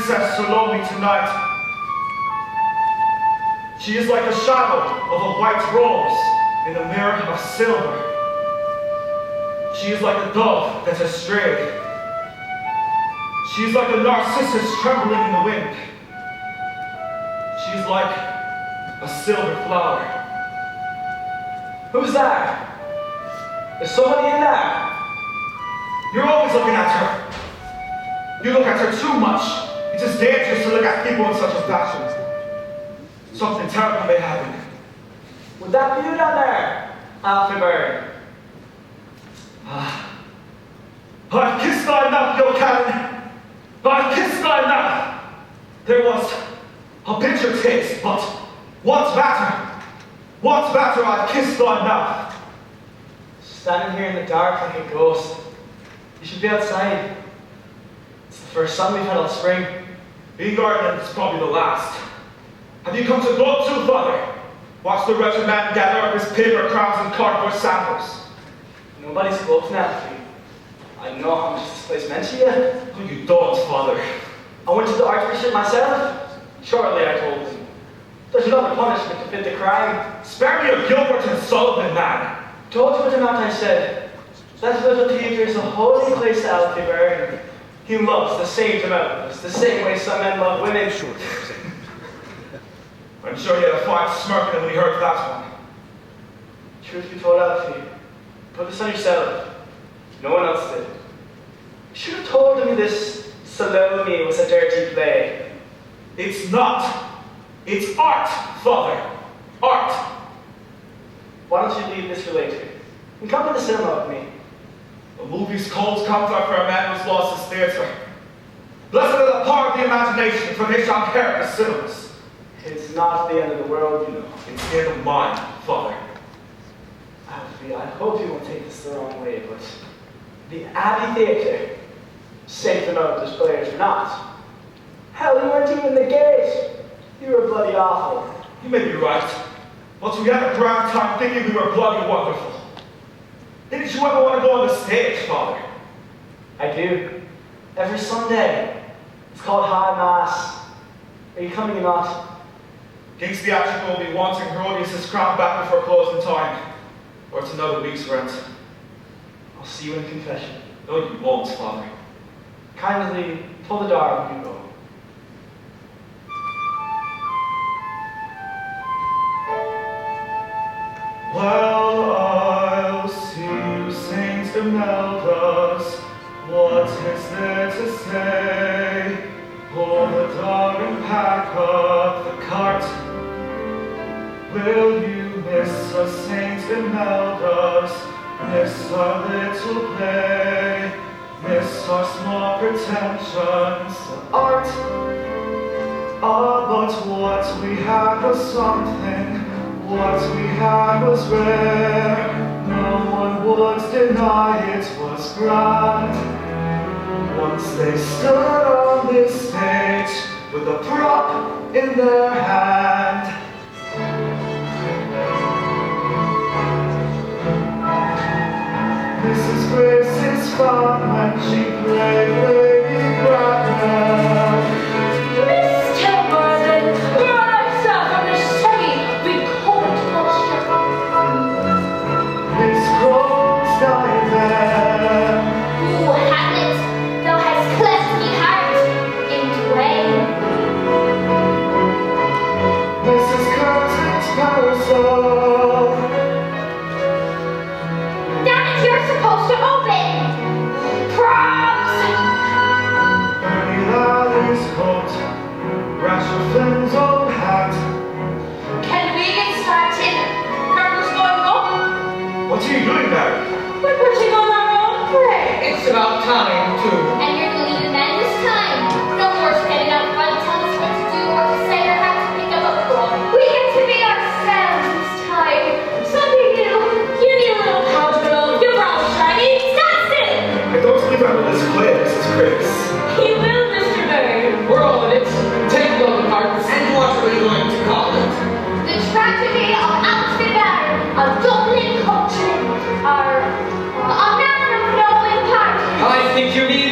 princess Salome tonight. She is like a shadow of a white rose in a mirror of silver. She is like a dove that has strayed. She is like a narcissus trembling in the wind. She is like a silver flower. Who's that? Is somebody in there? You're always looking at her. You look at her too much. It is dangerous to look at people in such a fashion. Something terrible may happen. Would that be you down there, Alfie Bird? I've kissed thy mouth, Yo Callan. I've kissed thy mouth. There was a bitter taste, but what's matter? What's matter? I've kissed thy mouth. Standing here in the dark like a ghost. You should be outside. It's the first sun we've had all spring. In garden, it's probably the last. Have you come to gloat too, Father? Watch the wretched man gather up his paper crowns and cardboard samples. Nobody's gloating at me. I know how much this place meant to you. Oh, you don't, Father. I went to the Archbishop myself. Shortly, I told him. There's another punishment to fit the crime. Spare me of Gilbert and Sullivan, man. Told you with the mouth I said. That little theatre is a holy place to Alfie Byrne. He loves the same to mountains, the same way some men love women. I'm sure he had a fine smirk when he heard that one. Truth be told, Alfie, put this on yourself. No one else did. You should have told me this Salome was a dirty play. It's not. It's art, Father. Art. Why don't you leave this for later? And come to the cinema with me. A movie's cold comfort for a man who's lost his theatre. Blessed are the power of the imagination, for they shall inherit the cinemas. It's not the end of the world, you know. It's the end of mine, Father. Alfie, I hope you won't take this the wrong way, but the Abbey Theatre saved them out of those players for not. Hell, you weren't even the gate. You were bloody awful. You may be right, but we had a grand time thinking we were bloody wonderful. Didn't you ever want to go on the stage, Father? I do. Every Sunday. It's called High Mass. Are you coming or not? King's Theatrical will be wanting Herodias' crown back before closing time, or it's another week's rent. I'll see you in confession. No, you won't, Father. Kindly pull the door when you go. Well, I'll see you, Saint Imeldas. What is there to say? Pull the dog and pack up the cart. Will you miss us, Saint Imeldas? Miss our little play? Miss our small pretensions of art? Ah, but what we had was something. What we had was rare. No one would deny it was grand. Once they stood on this stage with a prop in their hand. Mrs. Grace is fun when she played Lady Bracknell. Mr. Merlin, rise up from the shaggy, recoiled posture. Miss Crone's died there. Ooh, Hamlet, thou hast cleft me heart in twain. Mrs. Curtin's parasol. Damn it, you're supposed to open! Props! Ernie Lally's coat. Rasher Flynn's old hat. Can we get started? Curtains going up? What are you doing there? We're putting on our own play. It's about time, too. And you're the lead man this time. No more standing out front telling us what to do or to say or how to pick up a book. We get to be ourselves this time. Something new. You need a little powder on your brow shiny. Stand still. I don't believe I will this play, Mrs. Chris. You will, Mr. Bird. We're all in it. Take the other parts. And what are we going to call it? The tragedy of Amsterdam, of Dublin country, or a man of no impact. I think you mean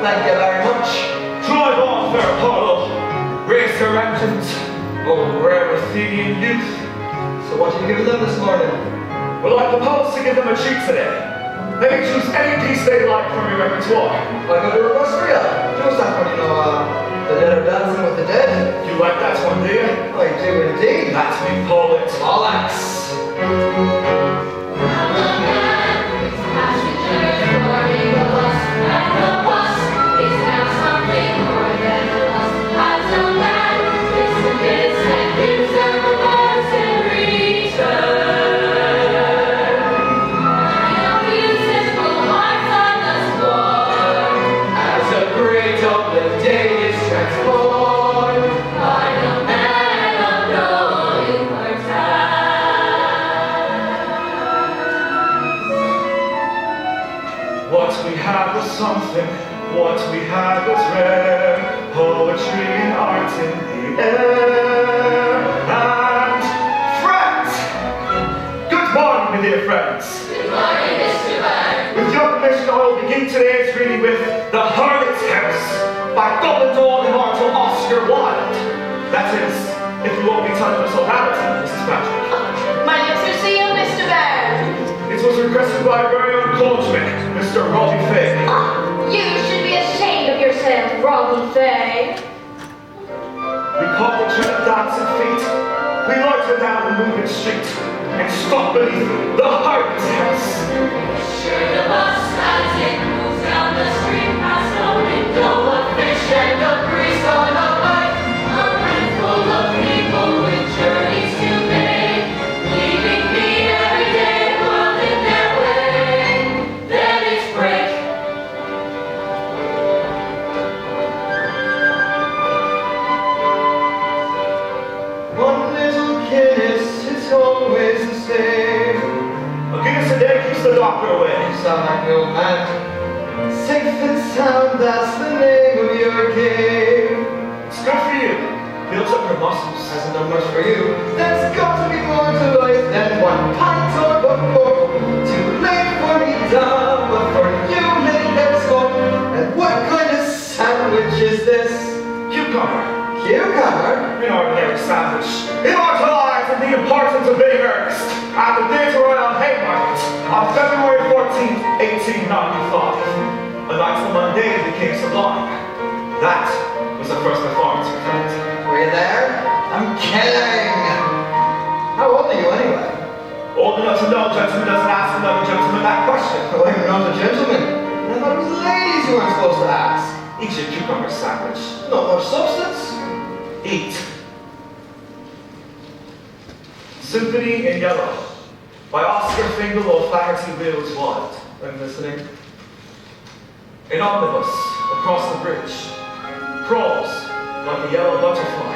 thank you very much. Drive on, fair Apollo. Race your engines, O rare Athenian youth. So what are you giving them this morning? Well, I propose to give them a treat today. They can choose any piece they like from your repertoire. I go to Rostria. Just that one, the dead are dancing with the dead. You like that one, do you? I do indeed. That's me, poet. Bollocks. What we had was something, what we had was rare. Poetry and art in the air. And friends! Good morning, my dear friends. Good morning, Mr. Bird. With your permission, I will begin today's reading with The Harlot's House by Dumbledore Immortal Oscar Wilde. That is, if you won't be telling us all about it, Mrs. Patrick. My lips are sealed, Mr. Bird. It was requested by our very own coachman, Mr. Robbie Fay. You should be ashamed of yourself, Robbie Fay. We caught the tread of dancing feet. We loitered down the moving street and stopped beneath the Harlot's House. Sure the bus as it moves down the street past a window, a fish and a priest on a bike, a room full of people with journeys to make, leaving me every day while in their way. Then it's break. One little Guinness, it's always the same. A Guinness a day keeps the doctor away. You sound like an old man. Safe and sound, that's the name of your game. It's good for you. Builds up your muscles. Hasn't done much for you. There's got to be more to life than one pint or a fork. Too late for me, Dom, but for you, maybe there's hope. And what kind of sandwich is this? Cucumber. Cucumber? An ordinary sandwich. Immortalized in the importance of being earnest at the Theatre Royal Haymarket on February 14th, 1895. A night from Monday became sublime. That was the first performance we felt. Were you there? I'm kidding. How old are you anyway? Old enough to know a gentleman doesn't ask another gentleman that question. Oh, I'm not a gentleman. I thought it was ladies you weren't supposed to ask. Eat your cucumber sandwich. Not much substance. Eat. Symphony in Yellow by Oscar Fingal O'Flaherty Wills Wilde. I'm listening. An omnibus across the bridge crawls like a yellow butterfly,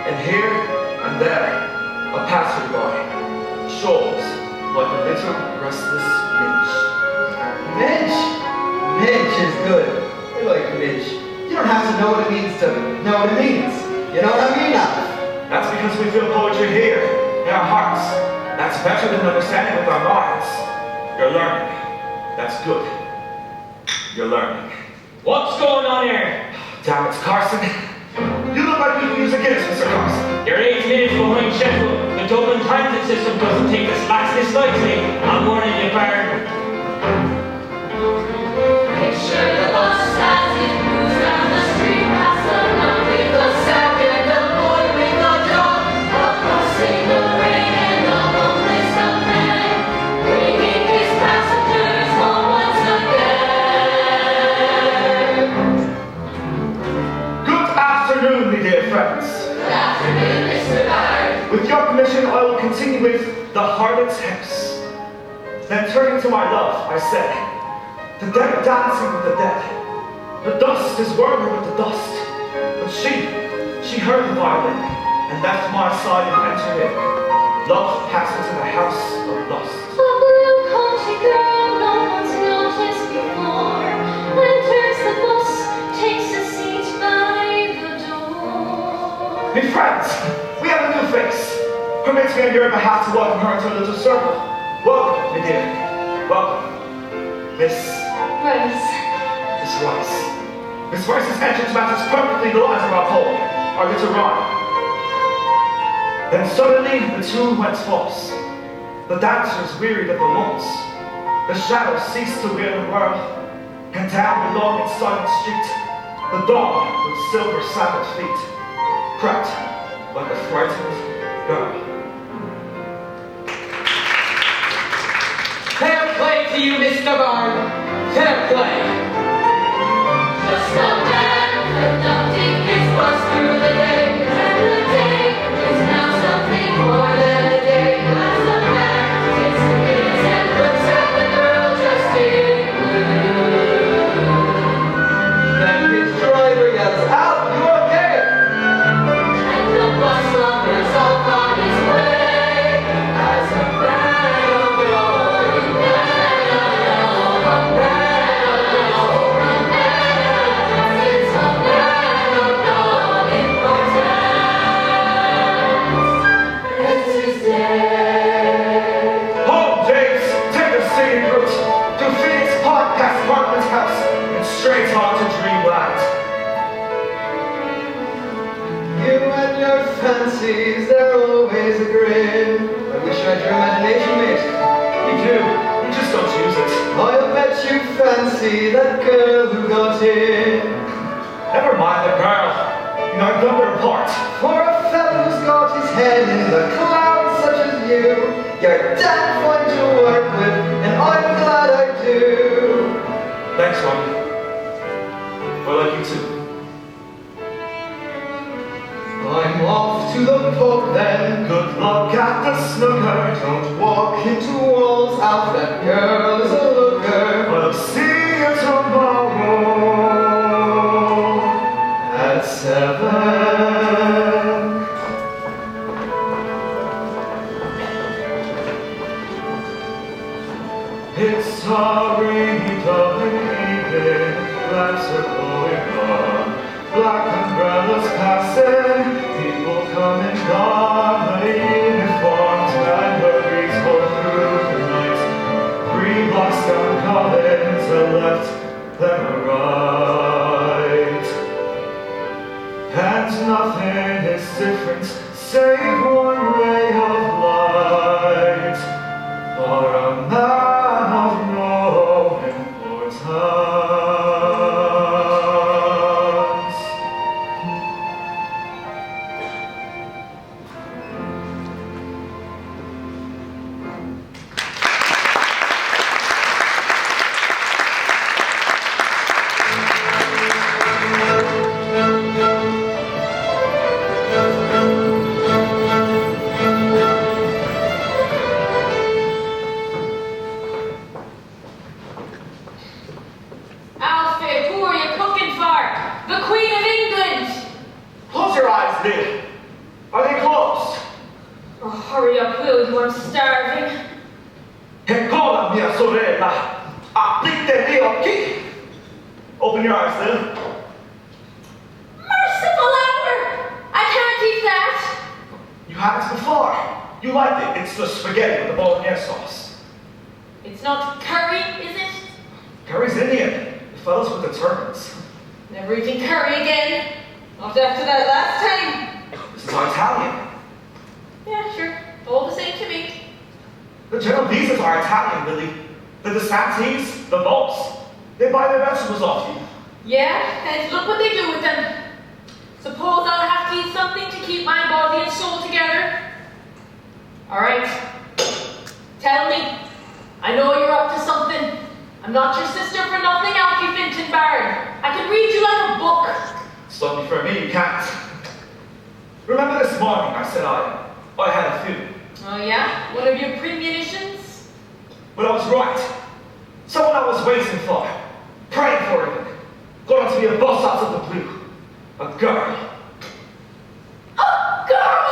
and here and there a passerby shoals like a little restless midge. Midge? Midge is good. I like midge. You don't have to know what it means to know what it means. You know what I mean now? That's because we feel poetry here, in our hearts. That's better than understanding with our minds. You're learning. That's good. You're learning. What's going on here? Damn it, Carson. You look like you can use a Guinness, Mr. Carson. You're 8 minutes behind schedule. The Dublin transit system doesn't take the slacks this lightly. I'm warning you, Baron. Picture the bus as it moves down the street past the man with a sack and a boy with a dog, crossing the rain and a homeless man, bringing his passengers home once again. Good afternoon, my dear friends. Good afternoon, Mr. Bard. With your permission, I will continue with The Harlot's House. Then turning to my love, I said, the dead are dancing with the dead. The dust is whirling with the dust. But she heard the violin and left my side and entered in. Love passes in the house of lust. A blue country girl no one's noticed before enters the bus, takes a seat by the door. My friends, we have a new face. Permit me on your behalf to welcome her into a little circle. Welcome, my dear. Welcome. Miss Rose. Rice. His verse's entrance matches perfectly the lines of our poem, our little rhyme. Then suddenly the tune went false. The dancers wearied of the waltz. The shadows ceased to wheel and whirl, and down the long and silent street, the dawn with silver sandaled feet crept like a frightened girl. Fair play to you, Mr. Bard. Fair play. Just a man conducting his bus through the day, and the day is now something more than a day. As a man takes the keys and looks at the girl dressed in blue. Then his driver yells out, "You okay?" And the bus lumbers off on his way. As a man of rolling, a man of rolling, it's a man of no importance. It's his day. Home, James! Take the scenic route to Phoenix Park past Parkman's house and straight on to Dreamland. You and your fancies, they're always a grin. I wish you had your imagination, mate. You do, you just don't use it. I'll bet you fancy that girl who got in. Never mind the girl. You know, I've done their part. For a fellow who's got his head in the clouds such as you, you're damn fun to work with, and I'm glad I do. Thanks, Ronnie. I like you too. I'm off to the pub then. Good luck at the snooker. Don't walk into walls, Alf, that girl is a looker. I'll see you tomorrow At 7. It's a rainy, dull evening. Lights are going on. Black umbrellas passing. People come and gone. The uniforms and hurries go through the night. 3 blocks down Collins, a left, then a right. And nothing is different, save one ray of light. For a man of no importance. Alfred, who are you cooking for? The Queen of England! Close your eyes, Lily. Are they closed? Oh, hurry up, will you? I'm starving. Eccola mia sorella, aprite gli occhi. Open your eyes, Lily. Merciful hour! I can't eat that! You had it before. You liked it. It's the spaghetti with the bolognese sauce. It's not curry, is it? Curry's Indian. The fellows with the turbans. Never eating curry again. Not after that last time. This is Italian. Yeah, sure. All the same to me. The Genoveses are Italian, Lily. The DeSantis, the Volps. They buy their vegetables off you. Yeah, and look what they do with them. Suppose I'll have to eat something to keep my body and soul together. Alright. Tell me. I know you're up to something. I'm not your sister for nothing, Alfie Finton Bard. I can read you like a book. Slowly for me, you can't. Remember this morning I said I had a few. Oh yeah? One of your premonitions? But I was right. Someone I was waiting for. Praying for even. Going to be a boss out of the blue. A girl. A girl!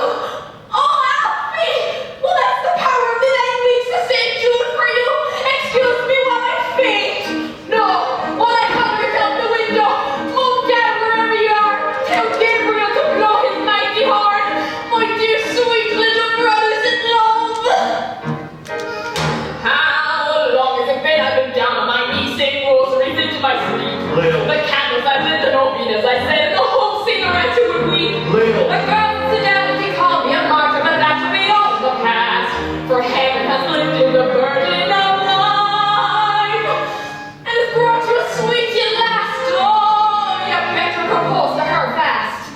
Oh, Alfie! Well, that's the power of the 9 weeks to St. Jude for you. Excuse me while I faint. No, while I hover out the window. Move down wherever you are. Tell Gabriel to blow his mighty horn. My dear sweet little brothers in love. How long has it been I've been down on my knees saying rosaries into my sleep? Little. The candles I've lit them And as I said, the whole cigarette would weep. Lil. The girls sit down and they call me a martyr, but that will be all in the past. For heaven has lifted the burden of life and has brought you a sweet at last. Oh, you better propose to her fast.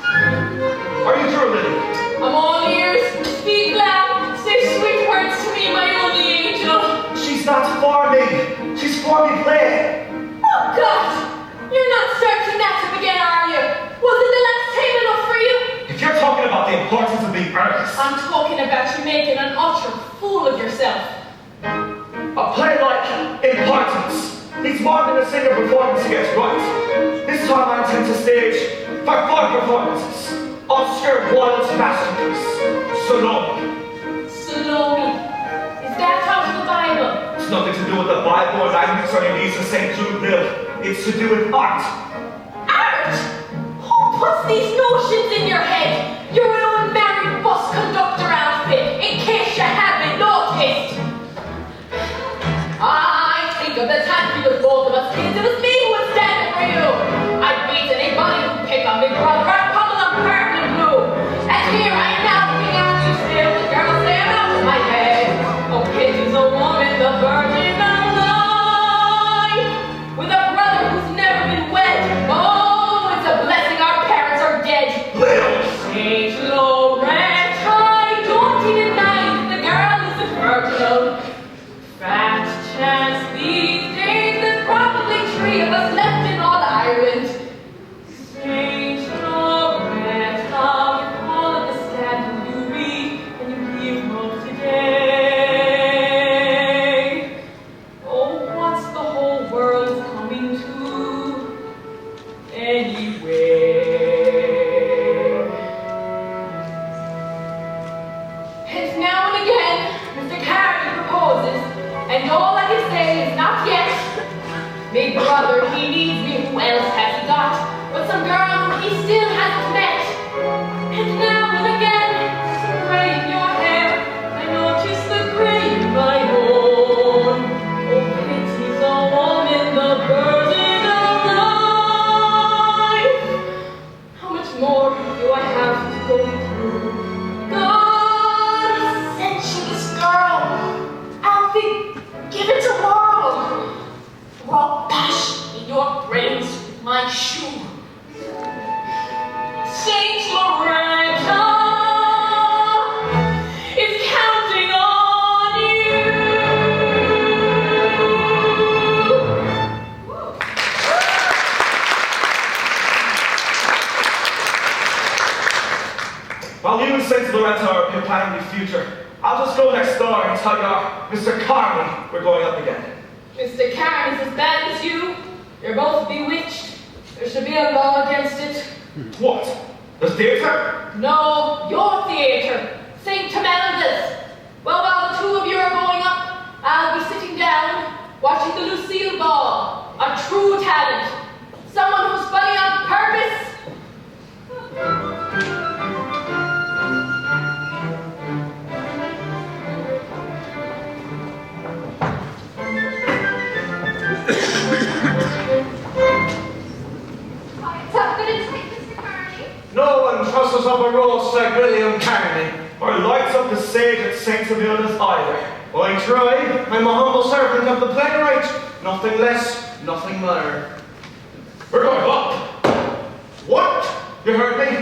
Are you through, Lily? I'm all ears. Speak loud. Say sweet words to me, my only angel. She's not for me. She's for me play. Oh, God! You're not starting that up again, are you? Wasn't the last time enough for you? If you're talking about the importance of being earnest, I'm talking about you making an utter fool of yourself. a play like Importance needs more than a single performance to get right. This time I intend to stage 4 performances. Oscar Wilde's masterpiece, Salome. Salome. Is that out of the Bible? It's nothing to do with the Bible or language or any of St. Jude Mill. It's to do with art. Art? Who puts these notions in your head? You're an unmarried bus conductor outfit, in case you haven't noticed. I think of the time we was both of us kids, it was me who was standing for you. I'd beat anybody who'd pick on Big Brother, I'd pummel them purple and blue. And here I am now looking at you still, the girl saying out of my head. Oh, Kitty's a woman, the virgin of life. With a brother who's never been wed. Oh, it's a blessing our parents are dead. Lil. Saint Laurent, I don't deny the girl is a virgin. Fat chance these days there's probably 3 of us left in all Ireland. Saint Laurent, how you all understand who you be and you give up today. Oh, what's the whole world coming to anyway? And now and again, Mr. Carey proposes, and all I can say is not yet. Big brother, he needs me, who else has he got? But some girl who he still hasn't met. And now and again, there's a gray in your hair. I notice the gray in my own. Oh, pity's a woman, the burden of life. How much more do I have to go through? God sent you this girl. Alfie, give it tomorrow. Raw passion in your brains with my shoe. Saint Loretta is counting on you. While you and St. Loretta are planning the future, I'll just go next door and tell Mr. Carney we're going up again. Mr. Karen is as bad as you. You're both bewitched. There should be a law against it. What? The theatre? No, your theatre. St. Tamelda's. Well, while the 2 of you are going up, I'll be sitting down, watching the Lucille Ball. A true talent. Someone who's funny on purpose. No one trusses up a roast like William Carney, or lights up the stage at St. Tamelda's either. I try. I'm a humble servant of the playwright. Nothing less, nothing more. We're going up. What? You heard me?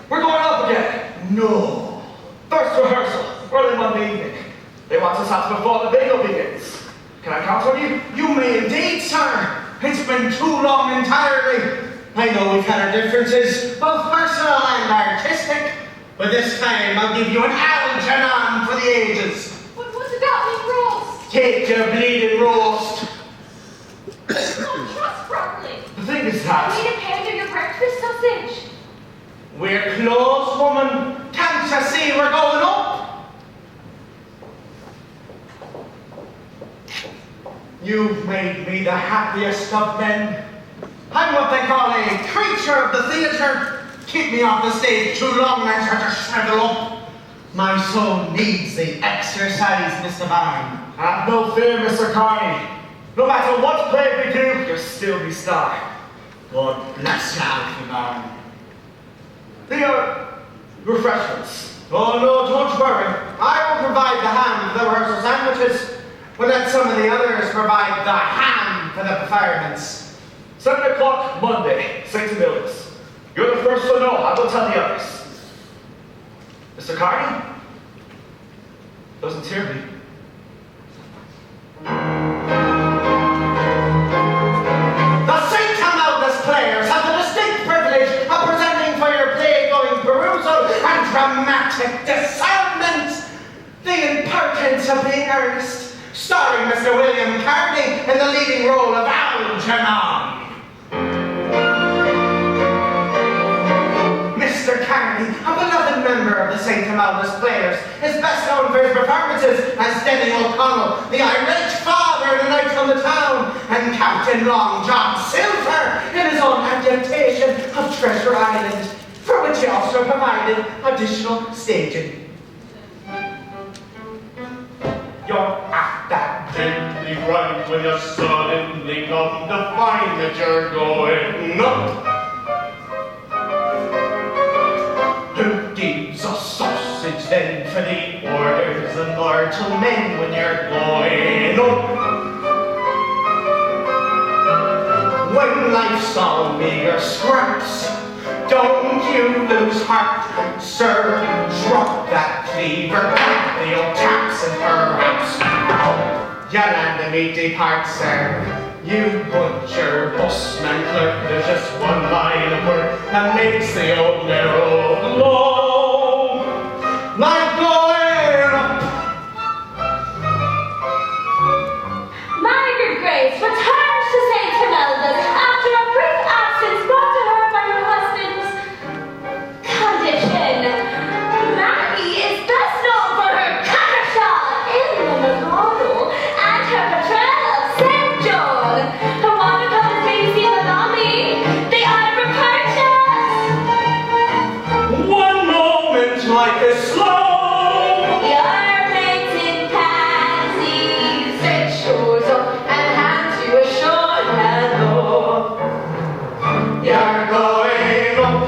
We're going up again. No. First rehearsal, early Monday evening. They want us out before the bingo begins. Can I count on you? You may indeed, sir. It's been too long entirely. I know we've had our differences, both personal and artistic, but this time I'll give you an Algernon for the ages. What's about me, roast? Take your bleeding roast. Don't trust properly. The thing is that... Need a pound of your breakfast sausage. We're close, woman. Can't you see we're going up? You've made me the happiest of men. I'm what they call a creature of the theatre. Keep me off the stage too long and I start to shrivel up. My soul needs the exercise, Mr. Byrne. Have no fear, Mr. Carney. No matter what play we do, you'll still be star. God bless you, Alfie Baron. The refreshments. Oh no, don't worry. I will provide the ham for the rehearsal sandwiches. We'll let some of the others provide the ham for the performance. 7 o'clock Monday, St. Emilius. You're the first to know. I will tell the others. Mr. Carney? Doesn't hear me. The St. Amaldas players have the distinct privilege of presenting for your play-going perusal and dramatic discernment the impertinence of being earnest, starring Mr. William Carney in the leading role of Algernon. Mr. Carney, a beloved member of the St. Amaldas Players, is best known for his performances as Denny O'Connell, the irate father in A Night on the Town, and Captain Long John Silver in his own adaptation of Treasure Island, for which he also provided additional staging. You're at that Gently right when you suddenly come to find that you're going up. Who gives a sausage then for the orders and lord to men when you're going up? When life's all meager scraps, don't you lose heart, sir. Drop that cleaver, back the old taps and perhaps you land a meaty part, sir. You butcher, busman, clerk, there's just one line of work that makes the old narrow glow. Like going up. My good Grace returns to St. Amaldas after a brief absence brought to her by her husband's condition. Maggie is best known for her Cackershot in the McConnell and her portrayal of St. John, her watercolor Daisy Malami, the Ivor Purchase. One moment like a slow. Your painted pansies set shores up and hand you a short hello. You're going up.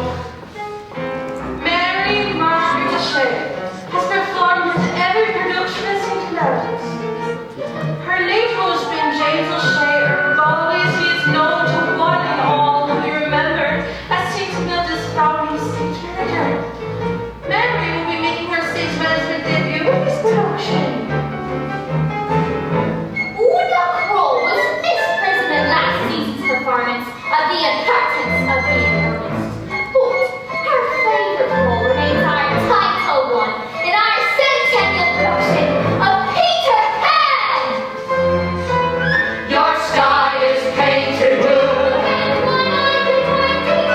Mary Margaret Shea has performed in every production of St. Amaldas. Her late husband, James O'Shea, always he is known to one and all who be remembered as St. Amaldas' founding stage manager. Mary will be making her stage management debut with this production. Una Kroll was Miss Prism in last season's performance of The Impertinence of Being Earnest. But her favorite role remains our title one in our centennial production of Peter Pan. Your sky is painted blue. And one eye could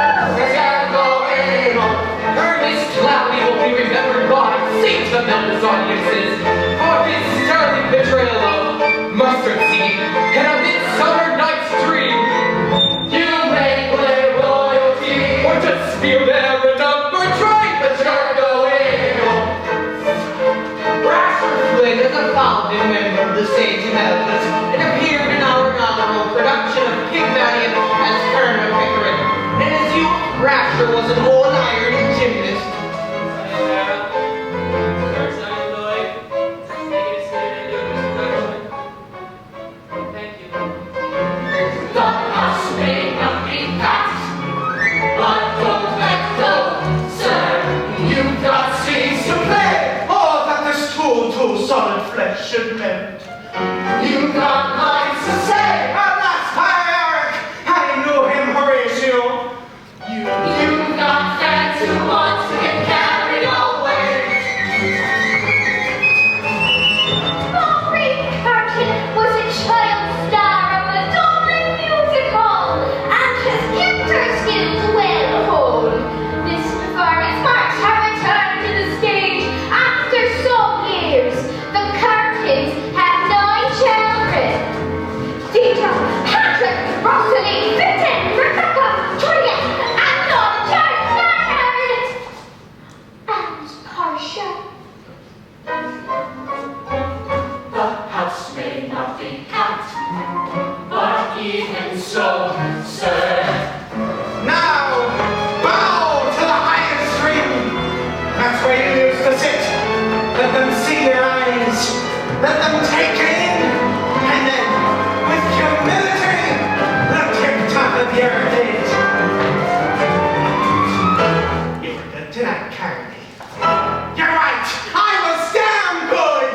As you're going up. Ernest Cloudy will be remembered by St. Amaldas audiences for his sterling portrayal of Mustard Seed in A Midsummer Night's Dream. You may play royalty or just feel there a number train, but you're going up. Rasher Flynn is a founding member of the St. Amaldas and appeared in our inaugural production of Pygmalion as Colonel Pickering. In his youth, Rasher was an old iron gymnast. The house may not be packed, but don't let go, sir. You've got scenes to play. Oh, that this too solid flesh should mend. You've got lines to say. Alas, Eric, I knew him, Horatio. You've got fans who want to get carried away. Aubrey Carton was a child star of a Dublin musical and has kept her skills well honed. This performance marks her return to the stage after some years. The Cartons have 9 children. Deidre, Patrick, Rosalie, Vincent, Rebecca, Juliet, and John Leonard. them taken, and then, with humility, the tip-top of your head. You were good tonight, Carly. You're right, I was damn good!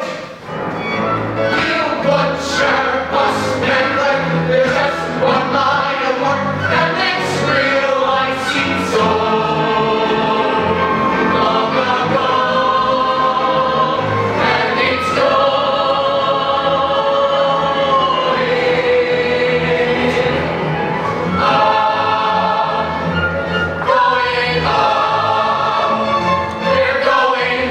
You butcher, busman, like there's just one line of work that makes real life seem so long ago. And it's we're going.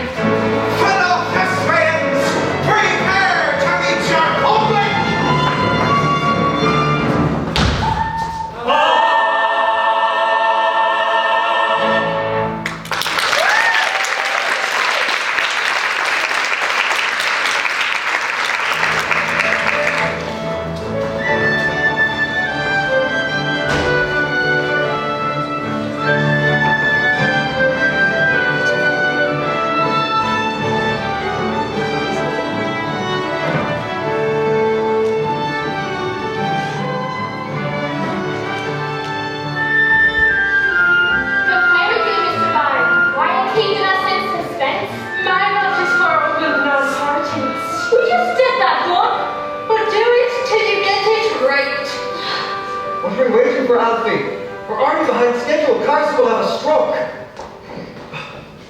Fellow Thespians, prepare to meet your public! The pirate good, Mr. Byron. Why are you keeping us in suspense? My love is for well-known parties. We just did that one. But do it till you get it right. What are we waiting for, Alfie? We're already behind schedule. Carson will have a stroke.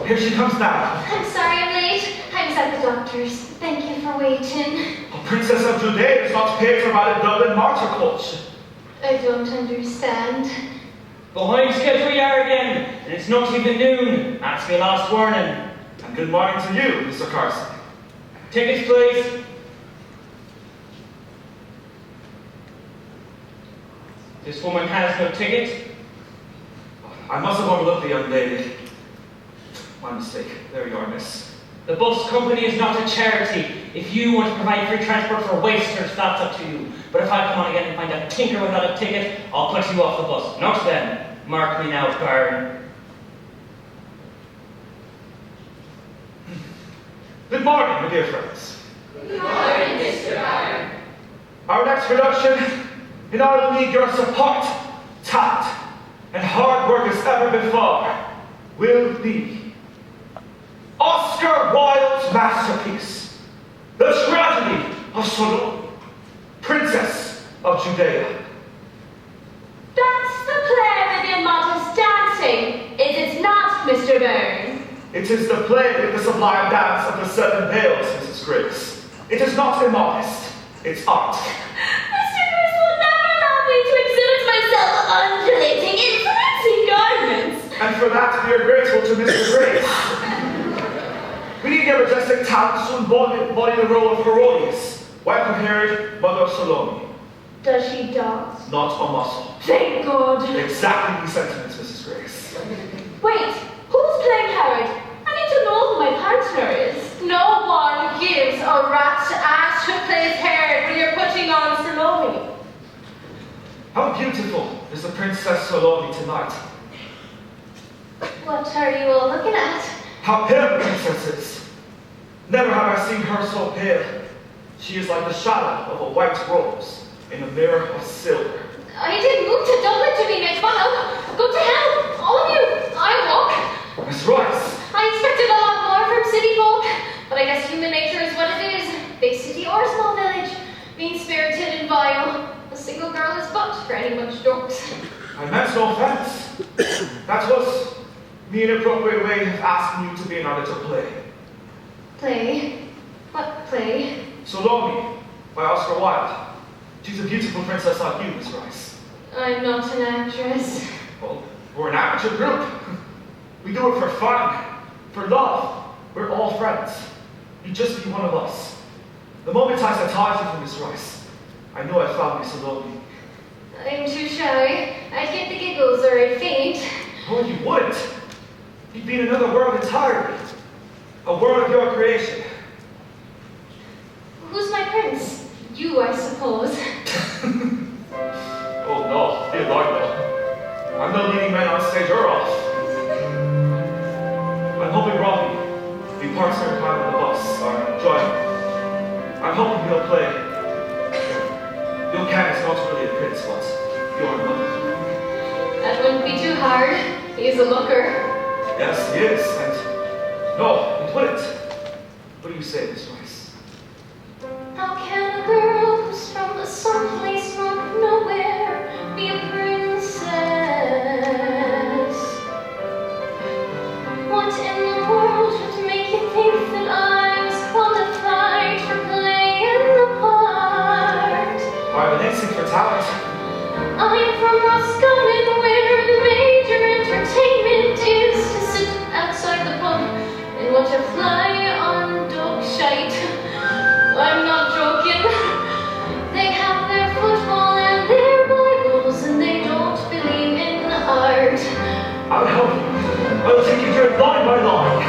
Here she comes now. I'm sorry I'm late. I was at the doctor's. Thank you for waiting. A princess of Judea is not paid for by the Dublin martyr culture. I don't understand. Behind schedule you are again, and it's not even noon. That's my last warning. And good morning to you, Mr. Carson. Tickets, please. This woman has no ticket. I must have overlooked the young lady. My mistake. There you are, miss. The bus company is not a charity. If you want to provide free transport for wasters, that's up to you. But if I come on again and find a tinker without a ticket, I'll put you off the bus. Not them. Mark me now, Baron. Good morning, my dear friends. Good morning, Mr. Byron. Our next production, in order to need your support, tact, and hard work as ever before, will be Oscar Wilde's masterpiece, The Tragedy of Salome, Princess of Judea. That's the play with the immodest dancing, is it not, Mr. Byrne? It is the play with the sublime dance of the seven veils, Mrs. Grace. It is not immodest, it's art. Mr. Grace will never allow me to exhibit myself undulating in fancy garments. And for that, we are grateful to Mr. Grace. We need your majestic talents to embody the role of Herodias, white-haired mother of Salome. Does she dance? Not a muscle. Thank God. Exactly the sentiments, Mrs. Grace. Wait, who's playing Herod? I need to know who my partner is. No one gives a rat's ass who plays Herod when you're putting on Salome. How beautiful is the Princess Salome tonight. What are you all looking at? How pale the princess is. Never have I seen her so pale. She is like the shadow of a white rose in a mirror of silver. I didn't move to Dublin to be made fun of. Go to hell, all of you. I walk. Miss Rice, I expected a lot more from city folk, but I guess human nature is what it is. Big city or small village, mean-spirited and vile. A single girl is but for any much dorks. I meant no offense. That was the inappropriate way of asking you to be in our little play. Play? What play? Salome, by Oscar Wilde. She's a beautiful princess like you, Miss Rice. I'm not an actress. Well, we're an amateur group. We do it for fun, for love. We're all friends. You just be one of us. The moment I set eyes on you, Miss Rice, I know I found me Salome. I'm too shy. I'd get the giggles or I'd faint. Oh, you wouldn't. You'd be in another world entirely. A world of your creation. Who's my prince? You, I suppose. Oh no, dear Lord, no. I'm no leading man on stage or off. I'm hoping Robbie, the partner in crime on the bus, or join. I'm hoping he'll play. Young Ken is not really a prince, but you're in love with him. That wouldn't be too hard. He's a looker. Yes, he is, and no, it wouldn't. What do you say, Miss Rice? How can a girl who's from someplace from nowhere be a princess? What in the world would make you think that I was qualified for playing the part? I have an instinct for talent. I'm from Roscommon, where the major entertainment is to sit outside the pub and watch a fly on dog shite. I'm not joking. They have their football and their Bibles, and they don't believe in art. I'll help you. I'll take you through it line by line.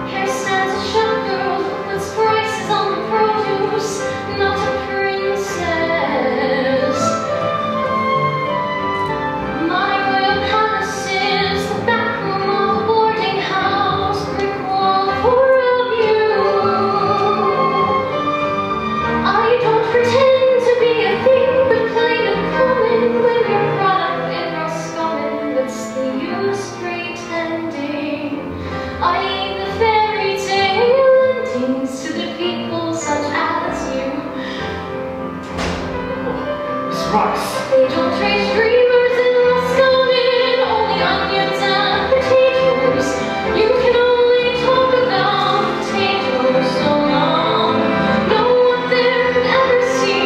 Here stands a shop girl who puts prices on the produce, not a princess. My royal palace is the back room of a boarding house, brick wall for a view. I don't pretend to be a thing, but plain and common when you're brought up in Roscommon. What's the use pretending? I the fairy tale endings to the people such as you. Miss Rice. They don't raise dreamers in Roscommon, only onions and potatoes. You can only talk about potatoes so long. No one there could ever see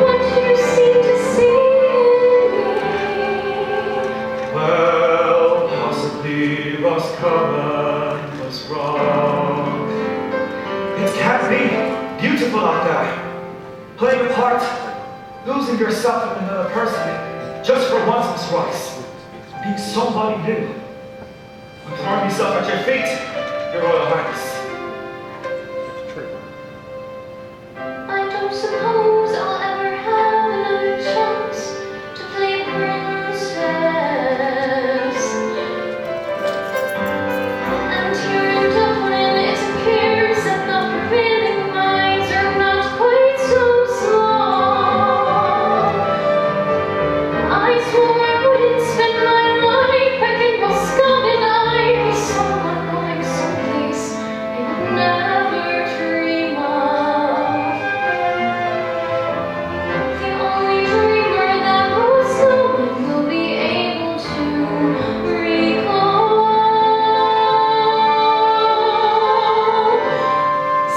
what you seem to see in me. Well, possibly Roscommon was wrong. It can't be beautiful out there. Playing a part, losing yourself in another person, just for once, Miss Rice. Being somebody new. I'm throwing myself at your feet, Your Royal Highness. I don't suppose I'll ever have another chance to play a princess. And here in Dublin it appears that the prevailing minds are not quite so small. I swore I wouldn't spend my life back in Roscommon. I'd be someone going someplace I would never dream of. The only dreamer that Roscommon will be able to recall.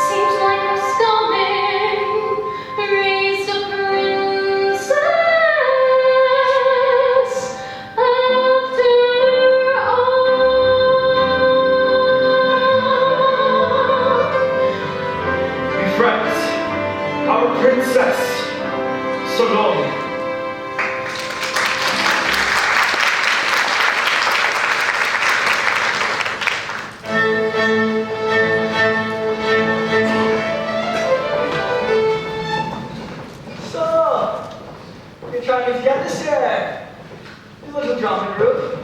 Seems like Roscommon raised a princess after all. Be friends. Our princess. So long. So, you're trying to get this here. You little drama group.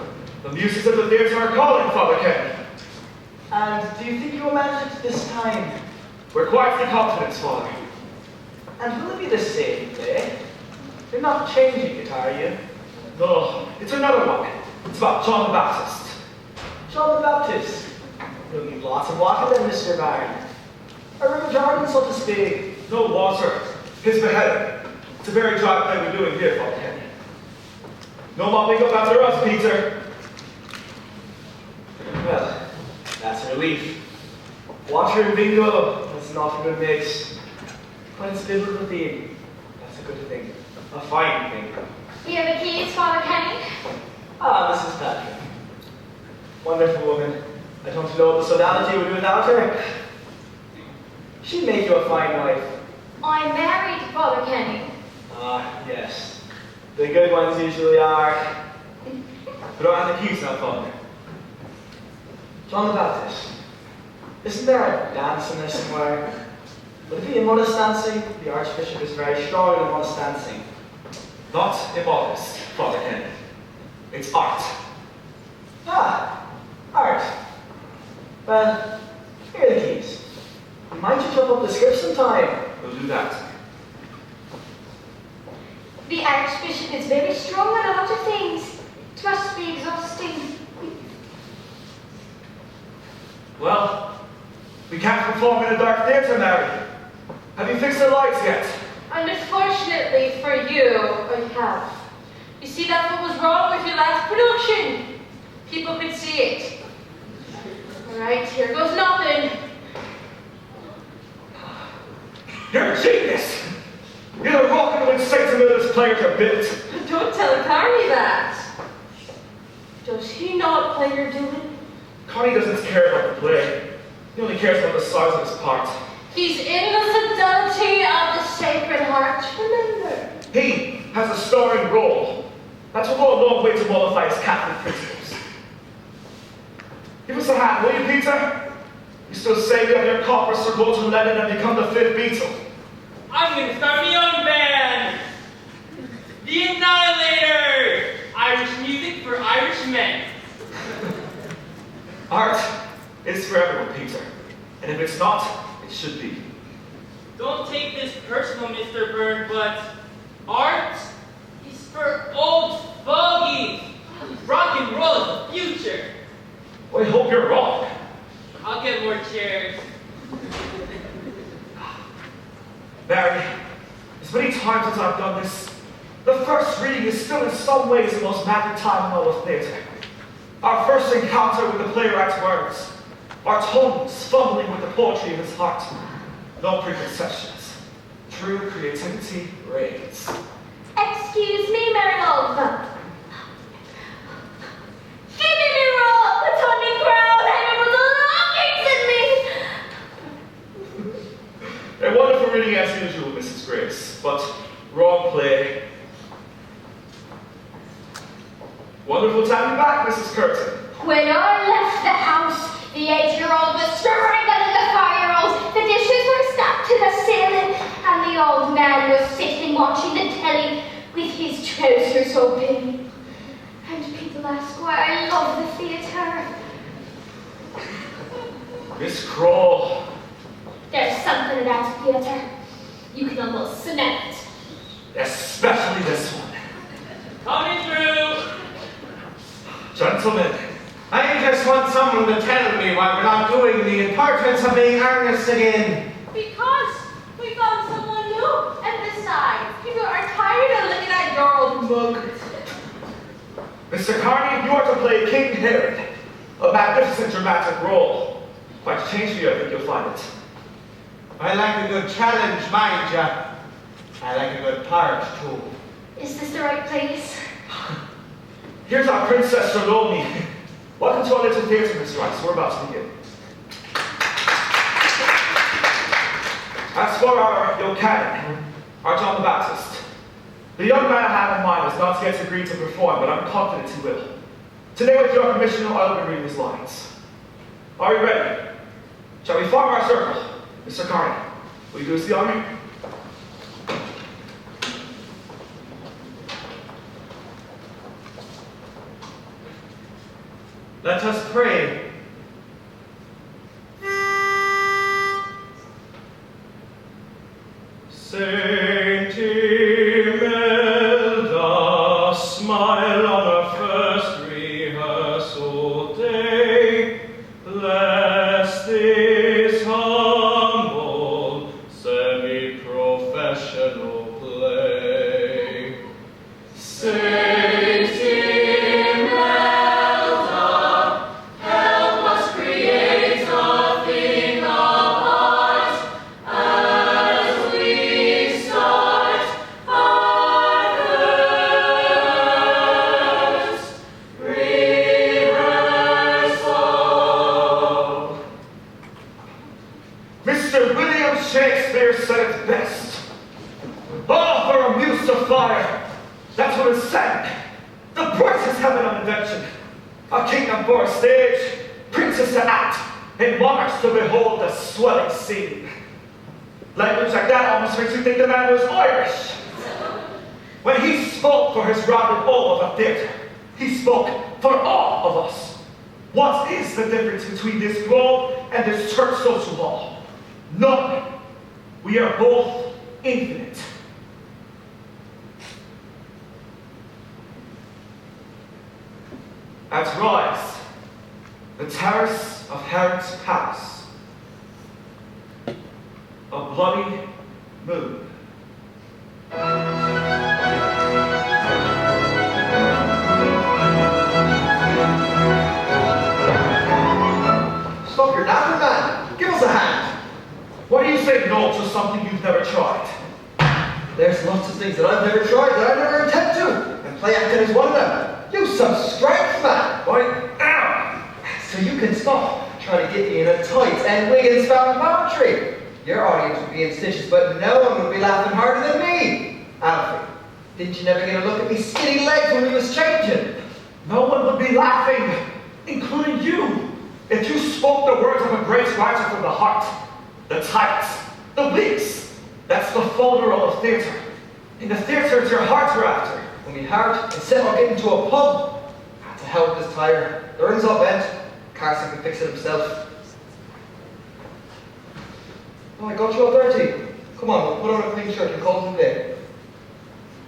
The muses of the theatre are calling, Father Ken. And do you think you will manage it this time? We're quietly confident, Father. And will it be the same play? You're not changing it, are you? No, it's another one. It's about John the Baptist. John the Baptist. You'll need lots of water then, Mr. Barn. A river Jordan, so to speak. No water. His beheading. It's a very dry play we're doing here, Father Ken. No mopping up after us, Peter. Well, that's a relief. Water and bingo, that's not a good mix. But it's filled with the theme. That's a good thing. A fine thing. You have the keys, Father Kenny? Ah, Mrs. Patrick. Wonderful woman. I don't know what the sodality would do without her. She'd make you a fine wife. I'm married, Father Kenny. Ah, yes. The good ones usually are. But I have the keys now, Father. John the Baptist. Isn't there a dance in there somewhere? Would it be immodest dancing? The Archbishop is very strong in immodest dancing. Not immodest, Father Ken. It's art. Ah, art. Well, here are the keys. Might you chop up the script sometime? We'll do that. The Archbishop is very strong on a lot of things. It must be exhausting. Well, we can't perform in a dark theatre, Mary. Have you fixed the lights yet? And unfortunately for you, I have. You see, that's what was wrong with your last production. People could see it. Alright, here goes nothing. You're a genius! You're the rocket in which St. Emily's players are built. Don't tell Carney that. Does he not play your doing? Connie doesn't care about the play. He only cares about the size of his part. He's in the fidelity of the Sacred Heart, remember? He has a starring role. That will go a long way to mollify his Catholic principles. Give us a hand, will you, Peter? You still say you have your copper Sir Walter Lennon and become the fifth Beatle. I'm going to start my own band. The Annihilator. Irish music for Irish men. Art is for everyone, Peter. And if it's not, it should be. Don't take this personal, Mr. Byrne, but art is for old fogies. Rock and roll is the future. Well, I hope you're wrong. I'll get more chairs. Barry, as many times as I've done this, the first reading is still in some ways the most magic time in all of theatre. Our first encounter with the playwright's words, our tones fumbling with the poetry of his heart. No preconceptions. True creativity reigns. Excuse me, Marilov. Give me my roll, put on me crown, and it was longings in me. A wonderful reading as usual, Mrs. Grace, but wrong play. Wonderful to have you back, Mrs. Curtin. When I left the house, the 8-year-old was strangling the 5-year-old. The dishes were stuck to the ceiling, and the old man was sitting watching the telly with his trousers open. And people ask why I love the theatre. Miss Kroll. There's something about theatre. You can almost smell it. Especially this one. Coming through. Gentlemen, I just want someone to tell me why we're not doing the importance of being earnest again. Because we found someone new. And besides, people are tired of looking at your old mug. Mr. Carney, you are to play King Herod, a magnificent dramatic role. Quite a change for you, I think you'll find it. I like a good challenge, mind ya. I like a good part, too. Is this the right place? Here's our Princess Salome. Welcome to our little theatre, Miss Rice. We're about to begin. As for our young canon, our John the Baptist, the young man I have in mind has not yet agreed to perform, but I'm confident he will. Today, with your permission, I'll be reading his lines. Are you ready? Shall we form our circle? Mr. Carney, will you do us the honor? Let us pray. Saint Imelda, smile on our first rehearsal day. Bless this humble, semi-professional play. Saint Imelda, help us create a thing of art as we start our first rehearsal. Mr. William Shakespeare said it best. Oh, for a muse to fire! That's what it sang. The brightest heaven of invention. A kingdom for a stage, princes to act, and monarchs to behold the swelling scene. Language like that almost makes you think the man was Irish. When he spoke for his rounded all of a theatre, he spoke for all of us. What is the difference between this globe and this church social hall? None. We are both infinite. At rise, the terrace of Herod's palace, a bloody moon. Stop your napping, man. Give us a hand. Why do you say no to something you've never tried? There's lots of things that I've never tried that I never intend to, and play acting is one of them. Use some strength, man. Why? Ow! So you can stop trying to get me in a tight and wig and spout poetry. Your audience would be in stitches, but no one would be laughing harder than me. Alfie, didn't you never get a look at me skinny legs when we was changing? No one would be laughing, including you, if you spoke the words of a great writer from the heart. The tights, the wigs. That's the folderol of theatre. In the theatre, it's your heart you're after. When we heart, instead of getting to a pub, to help this tire. The ring's all bent. Carson can fix it himself. Oh, I got you all dirty. Come on, we'll put on a clean shirt and call it a day.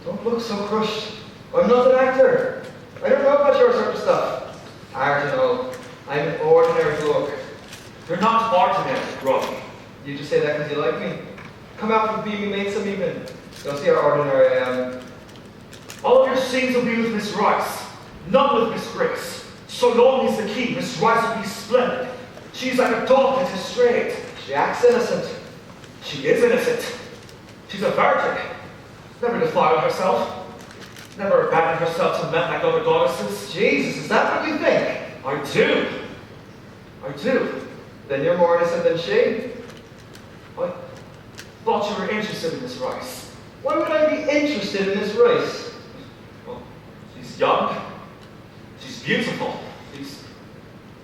Don't look so crushed. I'm not an actor. I don't know about your sort of stuff. Art and all. I'm an ordinary bloke. You're not ordinary, Robbie. You just say that because you like me. Come out and be me mate some evening. You'll see how ordinary I am. All of your scenes will be with Miss Rice, none with Miss Grace. So long as the key, Miss Rice will be splendid. She's like a dog that has strayed. She acts innocent. She is innocent. She's a virgin. Never defiled herself. Never abandoned herself to men like other goddesses. Jesus, is that what you think? I do. I do. Then you're more innocent than she. I thought you were interested in Miss Rice. Why would I be interested in Miss Rice? Well, she's young. She's beautiful. She's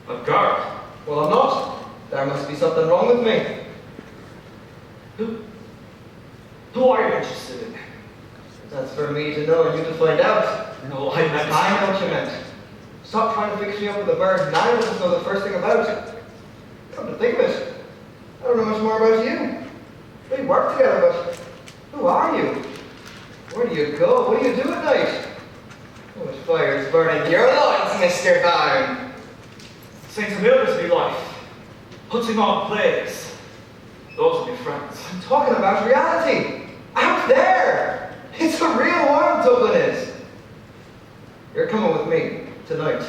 a girl. Well, I'm not. There must be something wrong with me. Who are you interested in? That's for me to know and you to find out. No, I meant... I know what you meant. Stop trying to fix me up with a bird. None of us know the first thing about it. Come to think of it, I don't know much more about you. We work together, but who are you? Where do you go? What do you do at night? Oh, the fire's burning your loins, Mr. Byrne. St. Amelia's me life. Putting on plays. Those are my friends. I'm talking about reality. Out there. It's a real world, Dublin is. You're coming with me tonight.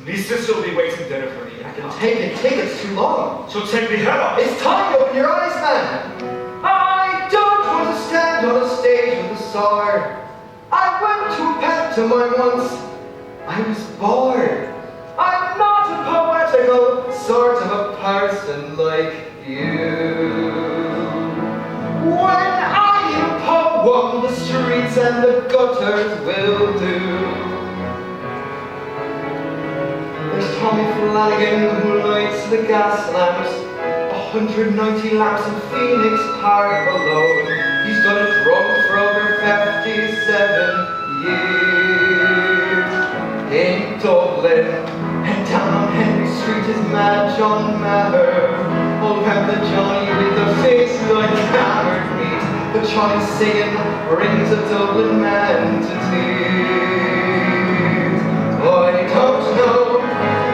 My sister will be waiting dinner for me. I Then can take it. It's too long. She'll take me head off. It's time to open your eyes, man. I don't want to stand on a stage with a sword. I went to a pantomime once. I was bored. I'm not a poetical sort of a person like you. When I in a poem, the streets and the gutters will do. There's Tommy Flanagan who lights the gas lamps, 190 lamps in Phoenix Park alone. He's done it drunk for over 57 years. In Dublin, and down on Henry Street is Mad John Maher. Old Pepper Johnny with a face like hammered meat. But Johnny's singing brings a Dublin man to tears. I don't know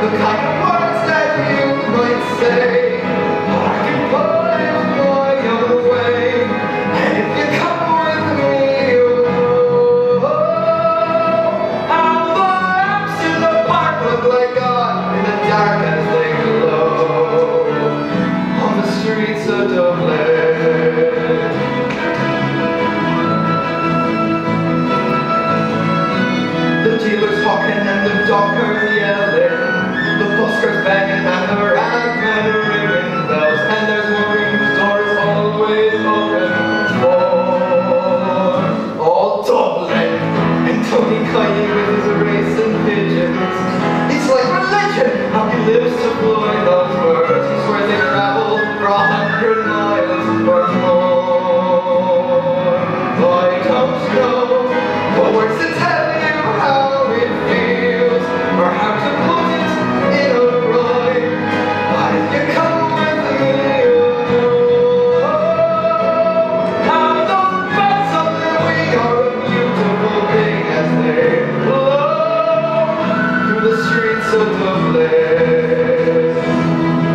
the kind of words that you might say. I can put it my own way. And if you come with me, oh, how the lamps in the park look like God in the dark as they glow on the streets of Dublin. The dealers talking and the dockers yelling. The bus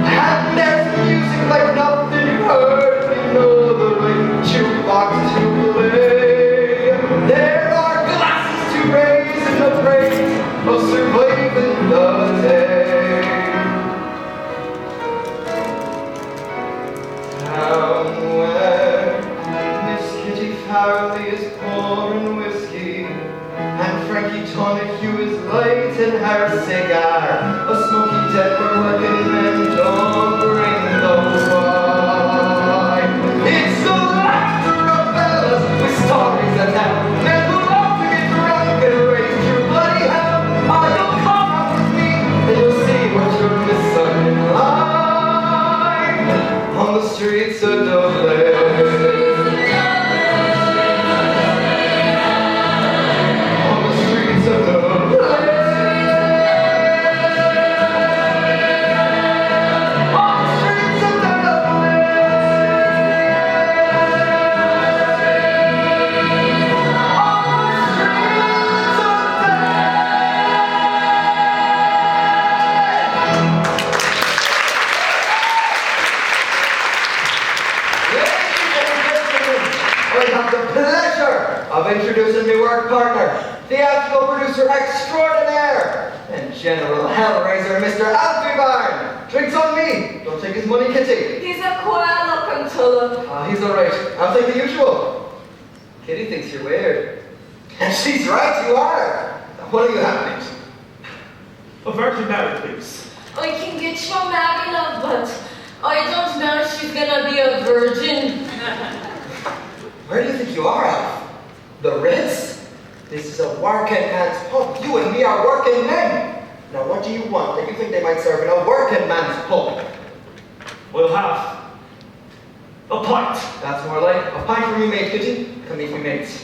And there's music like nothing you've heard, but you know the right jukebox to play. There are glasses to raise in the praise of surviving the day. Down where Miss Kitty Farley is pouring whiskey, and Frankie Donahue is lighting her cigar. A smoky dead where working men don't bring the wine. It's the laughter of fellas with stories that tell. Men who love to get drunk and raise your bloody hell. Oh, you'll come up with me and you'll see what you're missing in life. On the streets of Dublin. Of introducing my work partner, theatrical producer extraordinaire, and General Hellraiser, Mr. Alfie Byrne. Drinks on me. Don't take his money, Kitty. He's a koala controller. He's alright. I'll take the usual. Kitty thinks you're weird. And she's right, you are. What are you having? A Virgin Mary, please. I can get you married, love, but I don't know if she's gonna be a virgin. Where do you think you are, Alf? The Ritz? This is a working man's pub. You and me are working men. Now what do you want that you think they might serve in a working man's pub? We'll have a pint. That's more like a pint from you, mate, Kitty. Come meet me, mates.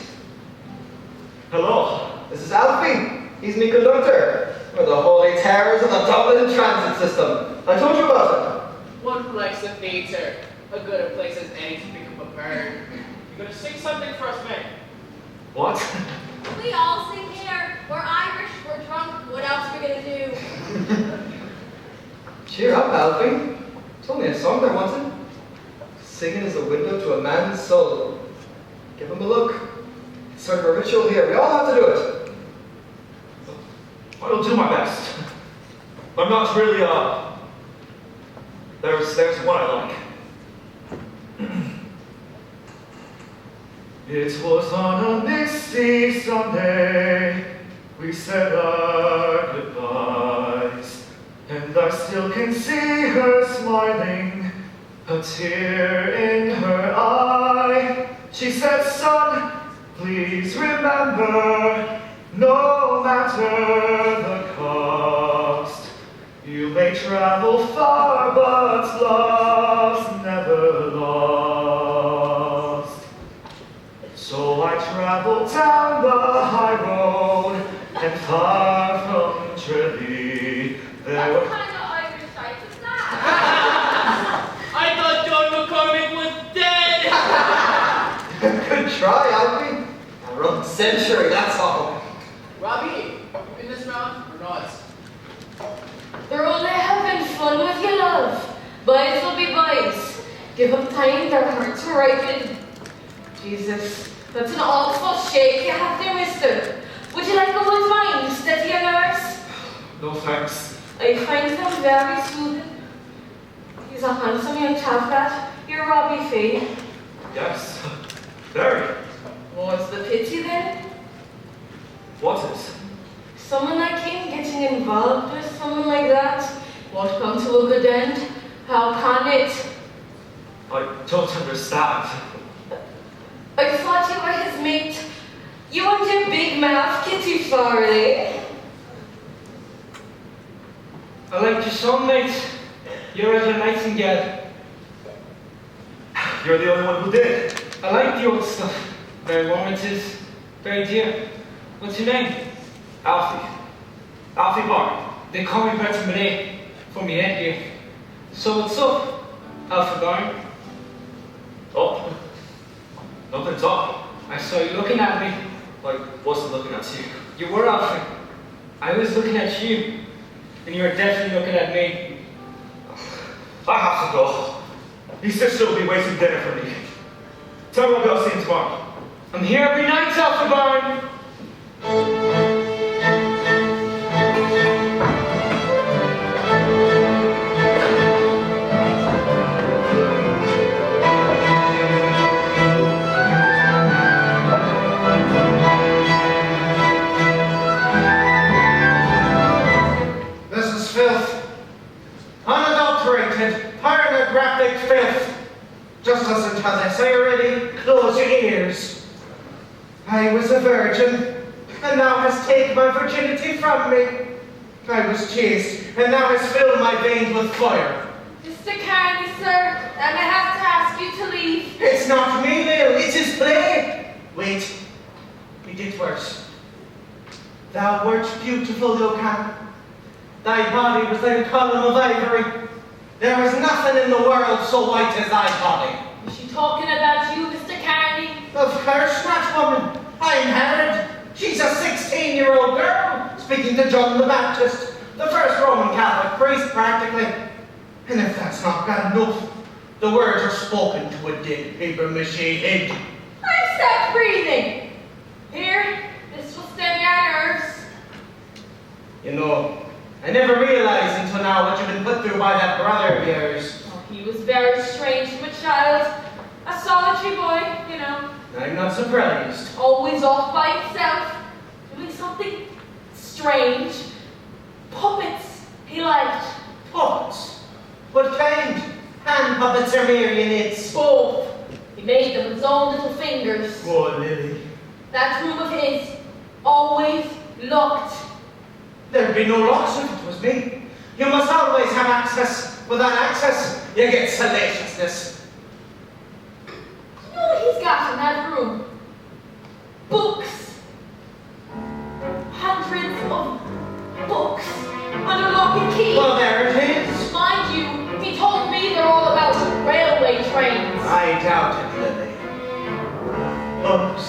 Hello. This is Alfie. He's me conductor. We're the holy terrors of the Dublin transit system. I told you about it. One place of theatre, a good a place as any to pick up a bird. You gonna sing something for us, mate? What? We all sing here. We're Irish, we're drunk. What else are we gonna do? Cheer up, Alfie. It's only a song they're wanting. Singing is a window to a man's soul. Give him a look. It's sort of a ritual here. We all have to do it. I'll do my best. I'm not really, there's what I like. It was on a misty Sunday we said our goodbyes, and I still can see her smiling, a tear in her eye. She said, son, please remember, no matter the cost, you may travel far, but love's never lost. So I traveled down the high road, and far from Tralee, there What were... kind of Irish sight is that? I thought John McCormick was dead! Good try, Alfie. A wrong century, that's all. Robbie, you in this round or not? They're only having fun with you, love. Boys will be boys. Give them time, their hearts are ripen. Jesus, that's an awful shake you have there, mister. Would you like a wood wine, steady your nerves? No thanks. I find them very soothing. He's a handsome young chap, that. You're Robbie Fay. Yes, very. What's the pity then? What is? Someone like him getting involved with someone like that won't come to a good end. How can it? I don't understand. I thought you were his mate. You and your big mouth, Kitty Farley. I like your song, mate. You're as a nightingale. You're the only one who did. I like the old stuff. Very warm it is. Very dear. What's your name? Alfie. Alfie Byrne. They call me Bertie Malay from the end here. So what's up, Alfie Byrne? Oh, nothing's up. I saw you looking at me. I wasn't looking at you. You were, Alfie. I was looking at you. Then you're definitely looking at me. I have to go. His sister will be waiting dinner for me. Tell me I'll go see him tomorrow. I'm here every night, Alphabine. This is filth. Unadulterated, pornographic filth. Just listen to this, are you ready? Close your ears. I was a virgin, and thou hast taken my virginity from me. I was chaste, and thou hast filled my veins with fire. Mr. Carney, sir, then I have to ask you to leave. It's not me, Bill, it is play. Wait, we did worse. Thou wert beautiful, Locan. Thy body was like a column of ivory. There was nothing in the world so white as thy body. Is she talking about you, Mr. Carney? Of course not, woman. I'm Herod. She's a 16-year-old girl speaking to John the Baptist, the first Roman Catholic priest, practically. And if that's not bad enough, the words are spoken to a dead papier-mâché head. I've stopped breathing. Here, this will steady our nerves. You know, I never realized until now what you've been put through by that brother of yours. Oh, he was very strange from a child. A solitary boy, you know. I'm not surprised. Always off by himself. Doing something strange. Puppets, he liked. Puppets? What kind? Hand puppets or marionettes? Both. He made them with his own little fingers. Oh, Lily. That room of his, always locked. There'd be no locks if it was me. You must always have access. Without access, you get salaciousness. You know what he's got in that room? Books. Hundreds of books. Under lock and key. Well, there it is. Mind you, he told me they're all about railway trains. I doubt it, Lily. Books.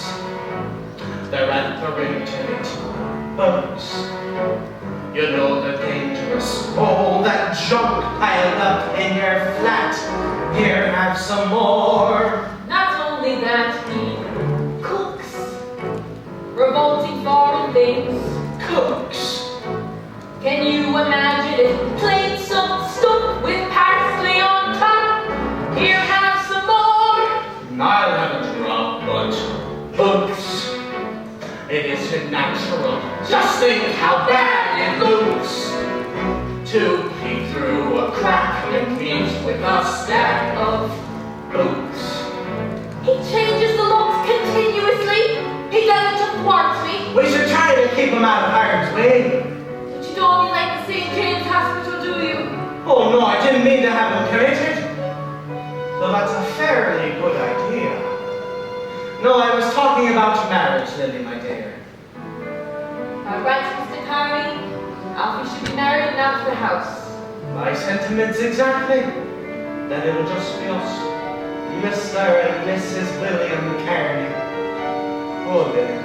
They're entering it. Books. You know they're dangerous. All that junk piled up in your flat. Here, have some more. Not only that, he cooks. Revolting foreign things. Cooks. Can you imagine it? Plain some stuff with parsley on top. Here, have some more. I'll have a drop, but books. It isn't natural. Just think how bad it looks to peek through a crack and meet with a stack of books. He changes the locks continuously. He does it to thwart me. We should try to keep him out of harm's way. But you don't mean like the St. James Hospital, do you? Oh no, I didn't mean to have him committed. Though that's a fairly good idea. No, I was talking about marriage, Lily, my dear. Right, Mr. Carney. Alfie should be married and out of the house. My sentiments exactly. Then it'll just be us. Mr. and Mrs. William Carney. Oh, Lily.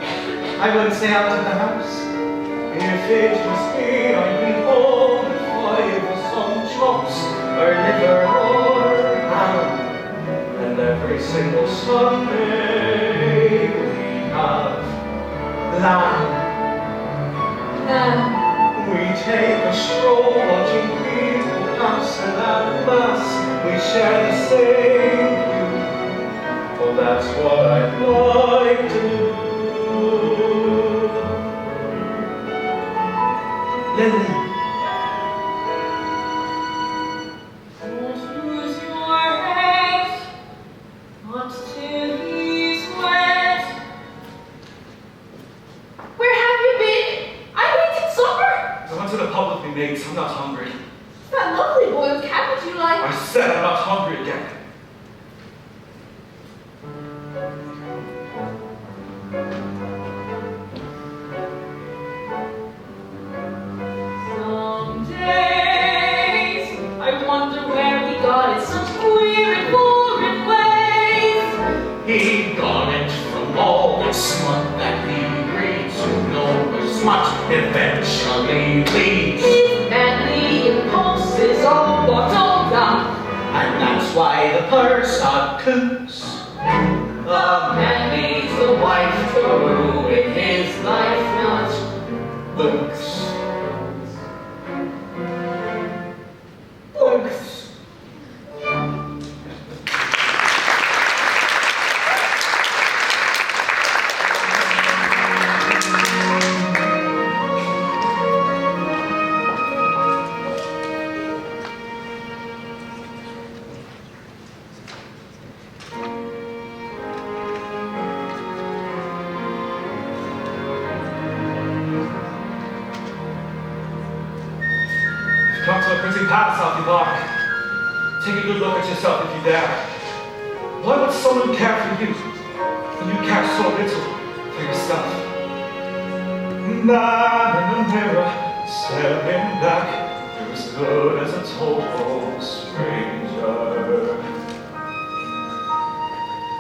I wouldn't say out of the house. If it must be, I'd be home at 5 with some chops, or liver, or ham. And every single Sunday we have lamb. We take a stroll watching people pass, and at mass we share the same view. Oh, that's what I'd like to do. Lily. Don't lose your head, not till he's wet. Where have you been? I waited supper. I went to the pub with me mates. I'm not hungry. That lovely boiled cabbage you like. I said I'm not hungry again. Some days I wonder where he got it such queer and foreign ways. He got it from all the smut that he reads. You know the smut eventually leads. His manly why the purse obtuse. A man needs a wife to ruin his life, not Books. Books. Come to a pretty pass off you are. Take a good look at yourself if you dare. Why would someone care for you when you care so little for yourself? Man in the mirror, staring back, you're as good as a total stranger.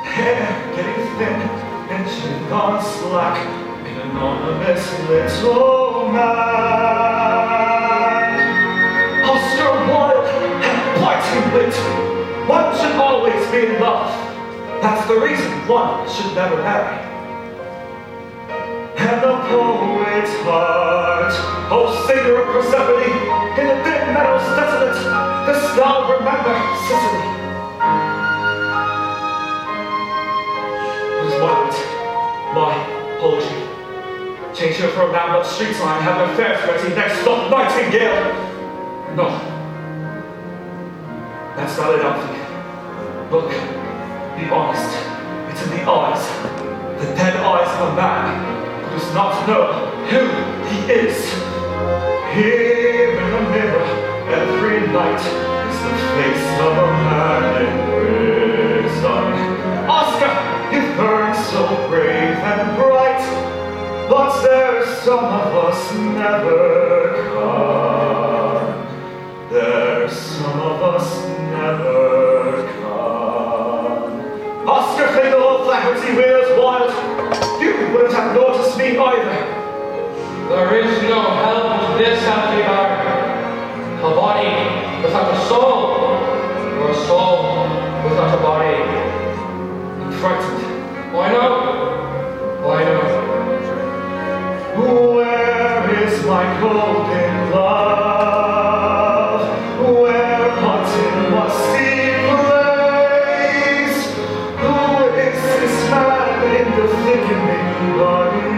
Hair getting thin and chin gone slack, an anonymous little man. Oscar Wilde and biting wit. One should always be in love. That's the reason one should never marry. And the poet's heart, oh singer of Persephone, in the dim meadows desolate, dost thou remember Sicily? Whose wild, why, poetry? Change her for a round-up street sign, have an affair threatening next to Nightingale. No, that's not it, Alfie. Look, be honest. It's in the eyes, the dead eyes of a man who does not know who he is. Here in the mirror, every night, is the face of a man in prison. Oscar, you've burned so brave and bright, but there's some of us never come. There's some of us never come. Oscar Fingal, Flaherty, Wheels, Wild, you wouldn't have noticed me either. There is no help to this empty bar. A body without a soul, or a soul without a body. I'm frightened. Why not? Why not? Where is my golden love? Where but in musty place? Who is this man in the thickening body?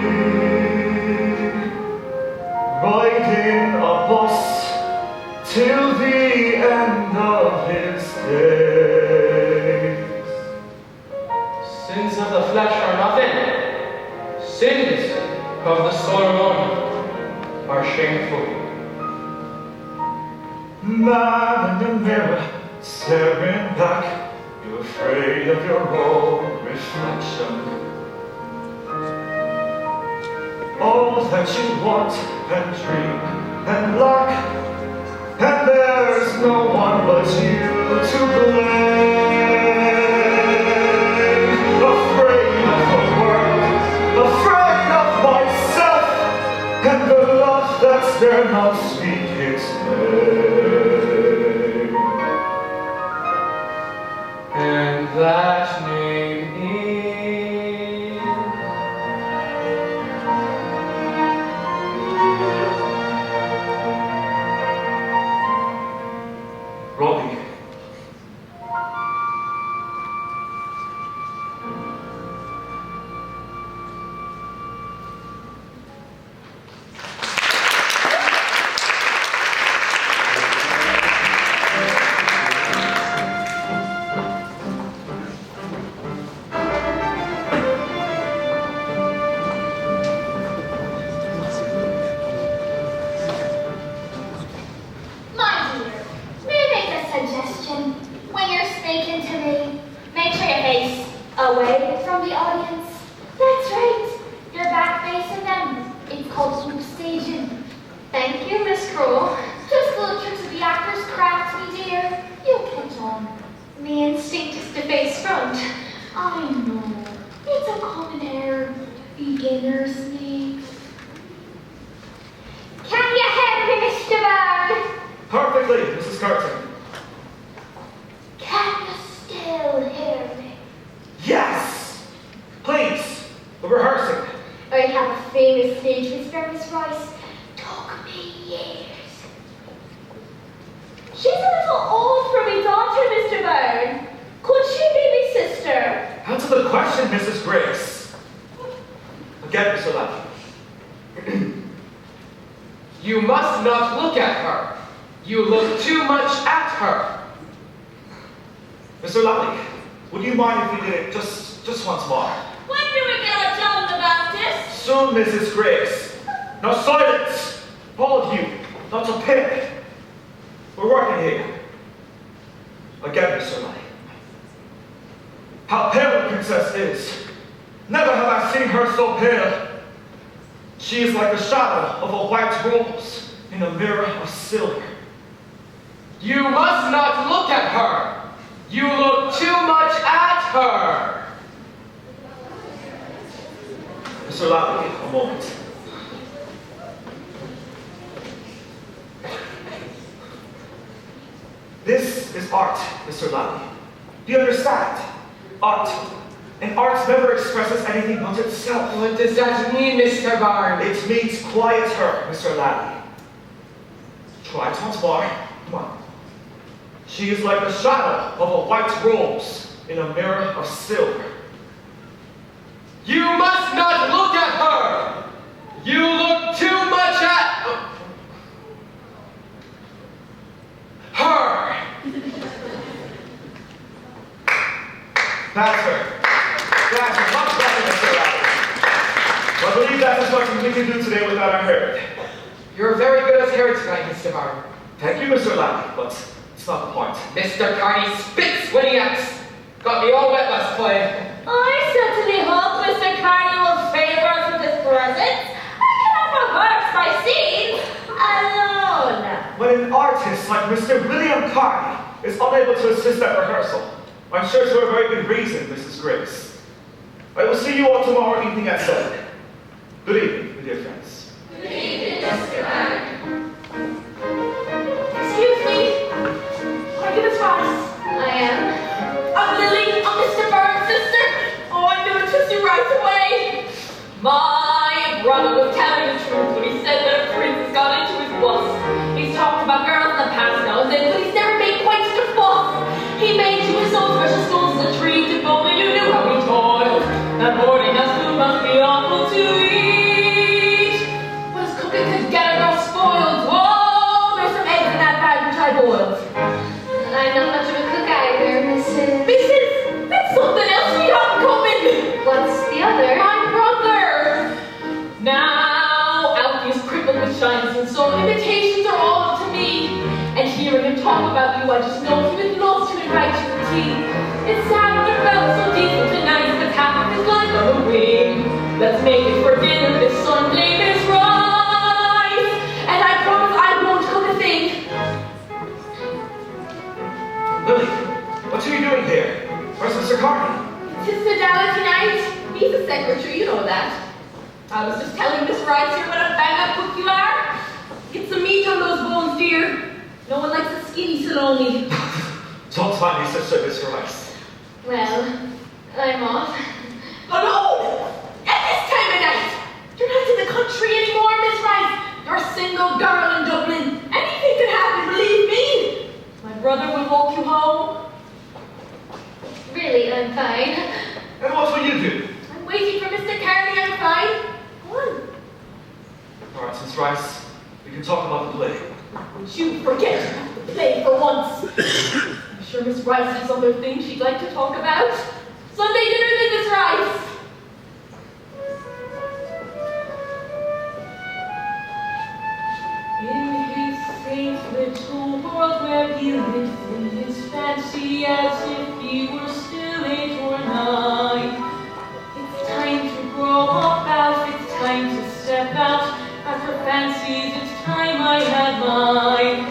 Riding a bus till the end of his days. Sins of the flesh are nothing. Sins of the soul alone are shameful. Man in the mirror, staring back, you're afraid of your own reflection. All that you want and dream and lack, and there's no one but you to blame. Afraid of the world, afraid of myself, and the love that's there not speak its name. And that name is Robbie. My dear, may I make a suggestion? When you're speaking to me, make sure you face away from the audience. That's right, your back facing them. It's called loop staging. Thank you, Miss Kroll. Just little tricks of the actor's craft, me dear. You'll catch on. The instinct is to face front. I know. It's a common error beginners make. Can you help me, Mr. Bard? Perfectly, Mrs. Carter. Can you Mrs. Grace. Again, Mr. Lackey. You must not look at her. You look too much at her. Mr. Lackey, would you mind if we did it just once more? When do we get a tell the Baptist? Soon, Mrs. Grace. Now silence! All of you, not to pick. We're working here. Again, Mr. Lackey. How pale the princess is. Never have I seen her so pale. She is like the shadow of a white rose in a mirror of silver. You must not look at her. You look too much at her. Mr. Lackey, a moment. This is art, Mr. Lackey. Do you understand? Art. And art never expresses anything but itself. What does that mean, Mr. Barnes? It means quiet her, Mr. Lackey. Try it once more. Come on. She is like the shadow of a white rose in a mirror of silver. You must not look at her. You look too much at her. That's her. That's her. Much better, Mr. Lackey. I believe that's as much as we can do today without our hair. You're very good as hair tonight, Mr. Barnes. Thank you, Mr. Lackey, but it's not the point. Mr. Carney spits when he acts. Got me all wet last play. I certainly hope Mr. Carney will favor us with his presence. I cannot rehearse my scenes alone. When an artist like Mr. William Carney is unable to assist at rehearsal, I'm sure for a very good reason, Mrs. Grace. I will see you all tomorrow evening at 7. Good evening, my dear friends. Good evening, Mr. Carney. Excuse me. Are you Miss Rice? I am. I'm Lily. I'm Mr. Burns' sister. Oh, I knew it was you right away. My brother was telling the truth when he said that a prince got into his bus. He's talked about girls in the past now and then, but he's never made quite such a fuss. He made you his own special schools as a treat, if only you knew how he toiled. That morning that food must be awful to eat. But his cooking could get a girl spoiled. Whoa, there's some eggs in that bag which I boiled. I'm not much of a cook either, Mrs. Mrs. That's something else we have in common. What's the other? My brother. Now, Alfie is crippled with shines, and so invitations are all up to me. And hearing him talk about you, I just know he would love to invite you for tea. It's sad that felt so decent and nice, but half of his life on the wing. Let's make it for dinner this Sunday, Miss Rice. And I promise I won't cook a thing. Lily, what are you doing here? Where's Mr. Carney? It's Mr. Dallin tonight. He's the secretary, you know that. I was just telling Miss Rice here what a bang-up cook you are. Get some meat on those bones, dear. No one likes a skinny salami. Don't mind me, Sister Miss Rice. Well, I'm off. Hello! At this time of night! You're not in the country anymore, Miss Rice. You're a single girl in Dublin. Anything could happen, believe me. My brother will walk you home. Really, I'm fine. And what will you do? I'm waiting for Mr. Carney, I'm fine. Go on. All right, Miss Rice, we can talk about the play. Would you forget the play for once? I'm sure Miss Rice has other things she'd like to talk about. Sunday dinner then, Miss Rice. In his safe little world where he lived in his fancy as if he were still 8 or 9. It's time to grow up, Alf, it's time to step out. After fancies, it's time I had mine.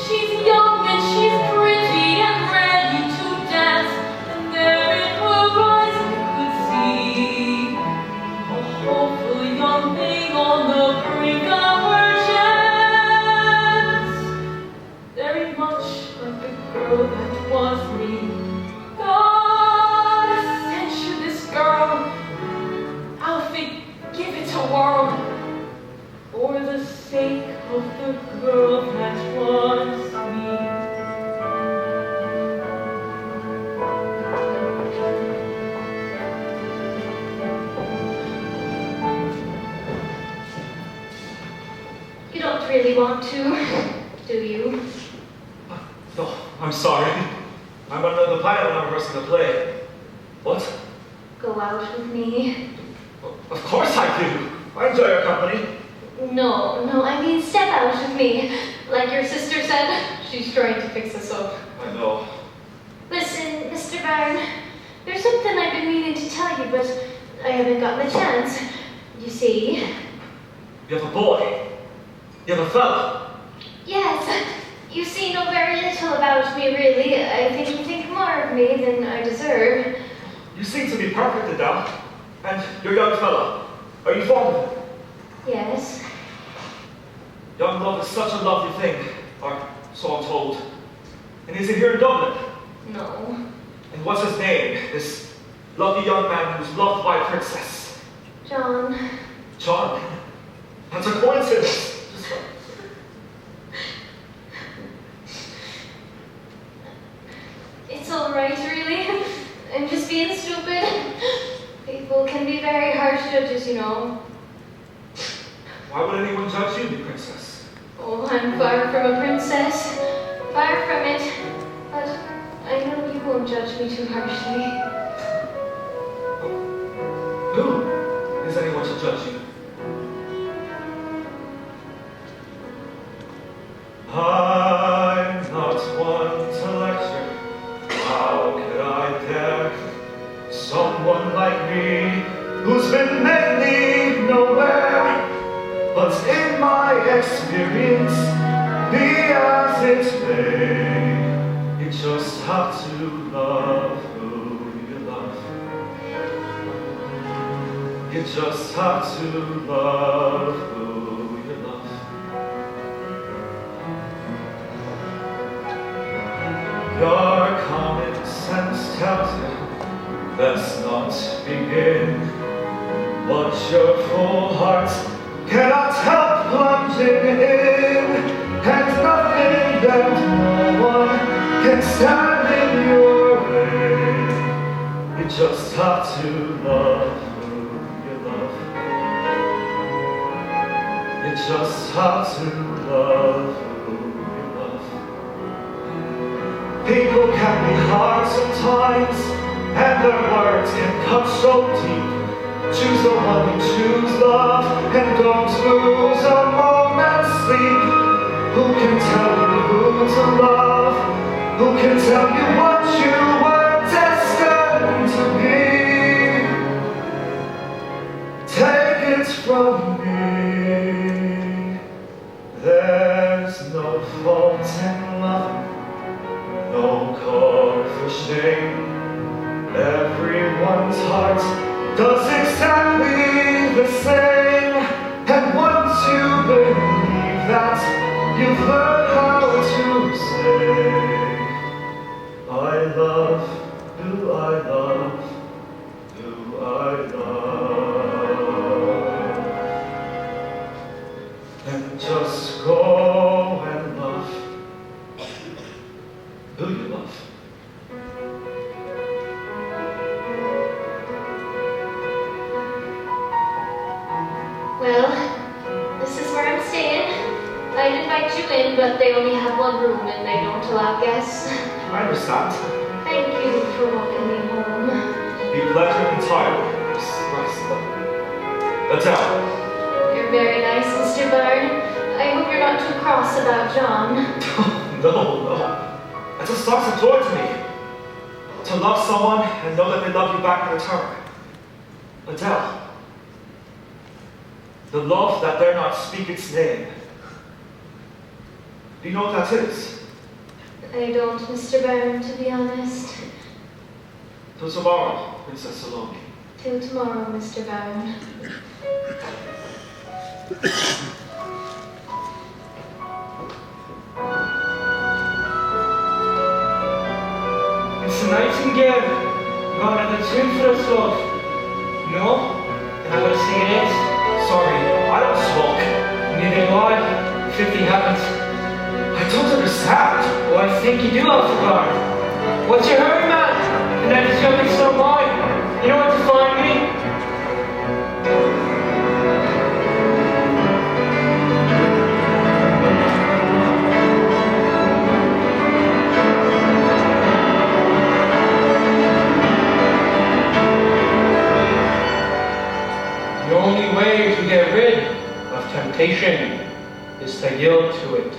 She's young and she's pretty and ready to dance, and there in her eyes I could see a hopeful young thing on the brink of her chance. Very much like the girl that was me. God sent you this girl. Alfie, give it a whirl. For the sake of the girl that was me. really want to, do you? No, I'm sorry. I'm on another pilot and I'm rehearsing the play. What? Go out with me? Of course I do. I enjoy your company. No, I mean step out with me. Like your sister said, she's trying to fix us up. I know. Listen, Mr. Byrne, there's something I've been meaning to tell you, but I haven't gotten the chance. You see? You have a boy. You have a fella. Yes, you see know very little about me, really. I think you think more of me than I deserve. You seem to be perfect, Adele. And your young fella. Are you fond of him? Yes. Young love is such a lovely thing, or so I'm told. And is he here in Dublin? No. And what's his name? This lovely young man who's loved by a princess. John. John. That's a coincidence. Just like... It's all right, really. I'm just being stupid. People can be very harsh judges, you know. Why would anyone judge you, princess? Oh, I'm far from a princess. Far from it. But I know you won't judge me too harshly. Who is anyone to judge you? I'm not one to lecture. How could I dare? Someone like me, who's been made nowhere. But in my experience, be as it may, you just have to love who you love. You just have to love who you love. Your common sense tells you, let's not begin. But your full heart cannot help plunging in, and nothing and no one can stand in your way. You just have to love who you love. You just have to love who you love. People can be hard sometimes, and their words can cut so deep. Choose the one you choose, love, and don't lose a moment's sleep. Who can tell you who to love? Who can tell you what you were destined to be? Take it from me. There's no fault in love, no cause for shame. Everyone's heart does exactly the same, and once you believe that, you've learned how to say, I love who I love, who I love. And just go and love who you love. Well, this is where I'm staying. I'd invite you in, but they only have one room and they don't allow guests. I understand. Thank you for walking me home. Be pleasure entirely, Miss Russell. Adele. You're very nice, Mr. Byrne. I hope you're not too cross about John. No. It's a source of joy to me. To love someone and know that they love you back in return. Adele. The love that dare not speak its name. Do you know what that is? I don't, Mr. Byrne, to be honest. Till tomorrow, Princess Salome. Till tomorrow, Mr. Byrne. It's a nightingale. Gone at the tune for us, love. No? Then I'm gonna sing it is. Sorry, I don't smoke. Neither do I. 50 haven't. I don't understand. Oh, I think you do, Alphagar. What's your hurry, man? The night is young and so am I. You know where to find me? temptation is to yield to it.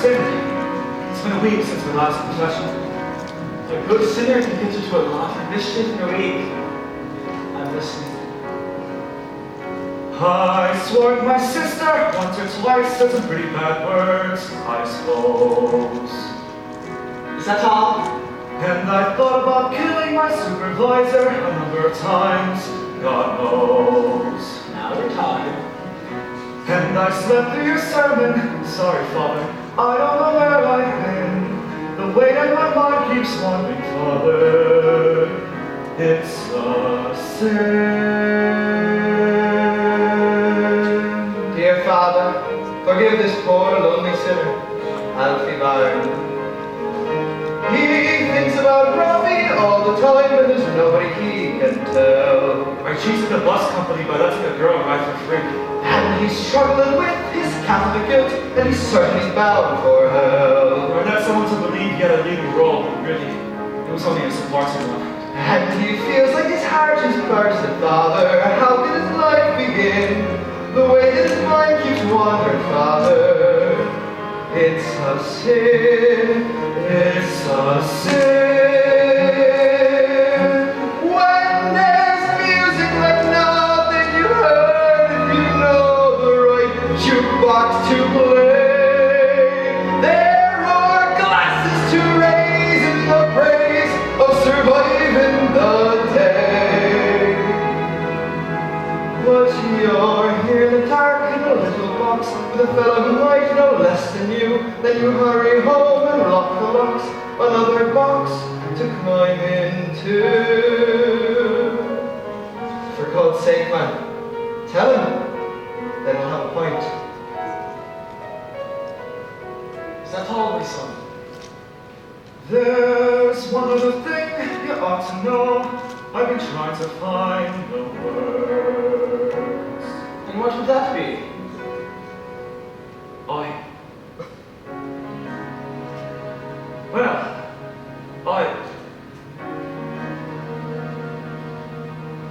It's been a week since the last confession. A good sinner can get you to a lot of mischief in a week. I'm listening. I swore at my sister once or twice, said some pretty bad words, I suppose. Is that all? And I thought about killing my supervisor a number of times, God knows. Now we're talking. And I slept through your sermon, sorry Father, I don't know where I've been. The way that my mind keeps wandering, Father, it's a sin. Dear Father, forgive this poor lonely sinner, Alfie Byrne. He thinks about Robbie all the time, but there's nobody he can tell. I cheated the bus company by letting a girl ride for free. And he's struggling with his Catholic guilt, and he's certainly bound for hell. I led someone to believe he had a leading role, but really, it was only a supporting one. And he feels like his heart is bursting, Father. How can his life begin? The way that his mind keeps wandering, Father. It's a sin. It's a sin. When there's music like nothing you heard, if you know the right jukebox to play, there are glasses to raise in the praise of surviving the day. But you're here in the dark in a little box with a fellow who might know less than you. Then you hurry home and lock the locks, another box to climb into. For God's sake, man, tell him, then we'll have a pint. There's one other thing you ought to know. I've been trying to find the words. And what would that be?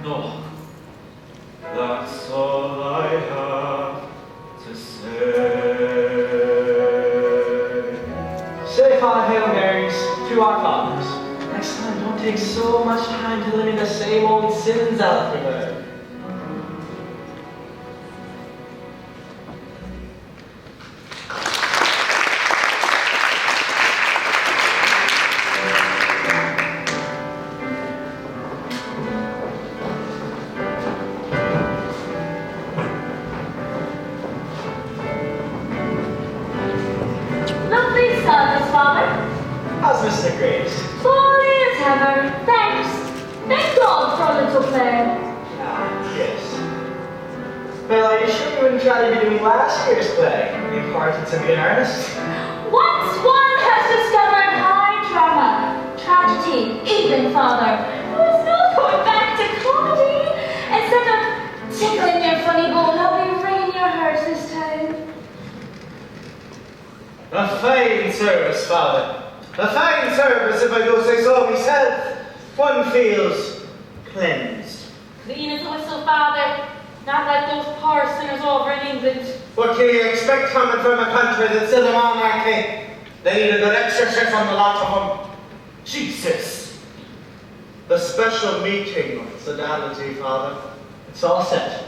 No. That's all I have to say. Say 5 Hail Marys to our fathers. Next time, don't take so much time to live in the same old sins, Alfred. Lovely service, Father. How's Mr. Graves? Fully as ever. Thanks. Thank God for a little play. Ah, yes. Well, are you sure you wouldn't try to be doing last year's play? You parted to me in earnest. Once one has discovered high drama, tragedy, even, Father, there's no going back to comedy. Instead of tickling your funny bone, I'll be wringing your heart this time. A fine service, Father. A fine service, if I do say so myself. One feels cleansed. Clean as a whistle, Father. Not like those poor sinners over in England. What can you expect coming from a country that's still a monarchy? They need a good exorcism on the lot of them. Jesus! The special meeting of sodality, Father. It's all set.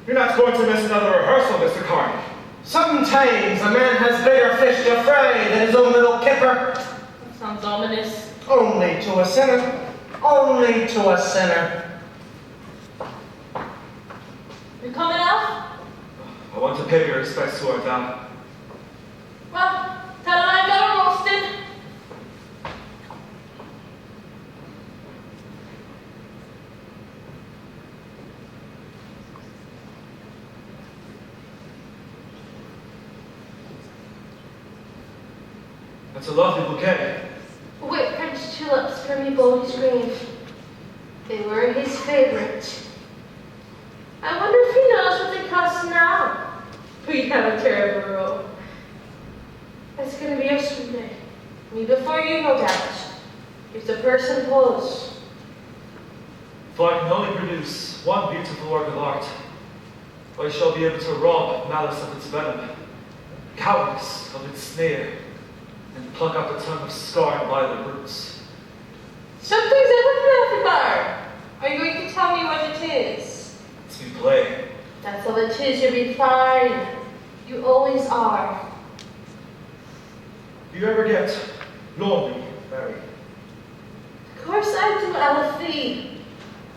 You're not going to miss another rehearsal, Mr. Carney. Sometimes a man has bigger fish to fry than his own little kipper. That sounds ominous. Only to a sinner. Only to a sinner. You coming out? I want to pay your respects to our dad. Well, tell him I got a roasted. That's a lovely bouquet. With French tulips from Eboni's grave. They were his favorite. I wonder if he knows what they cost now. We'd have a terrible row. That's gonna be us someday. Me before you, no doubt. If the person pose. If I can only produce one beautiful work of art, I shall be able to rob malice of its venom, cowardice of its snare, and pluck out the tongue of scorn by the roots. Something's up with the bar. Are you going to tell me what it is? It's me play. That's all it is, you'll be fine. You always are. Do you ever get lonely, Mary? Of course I do, Elfie.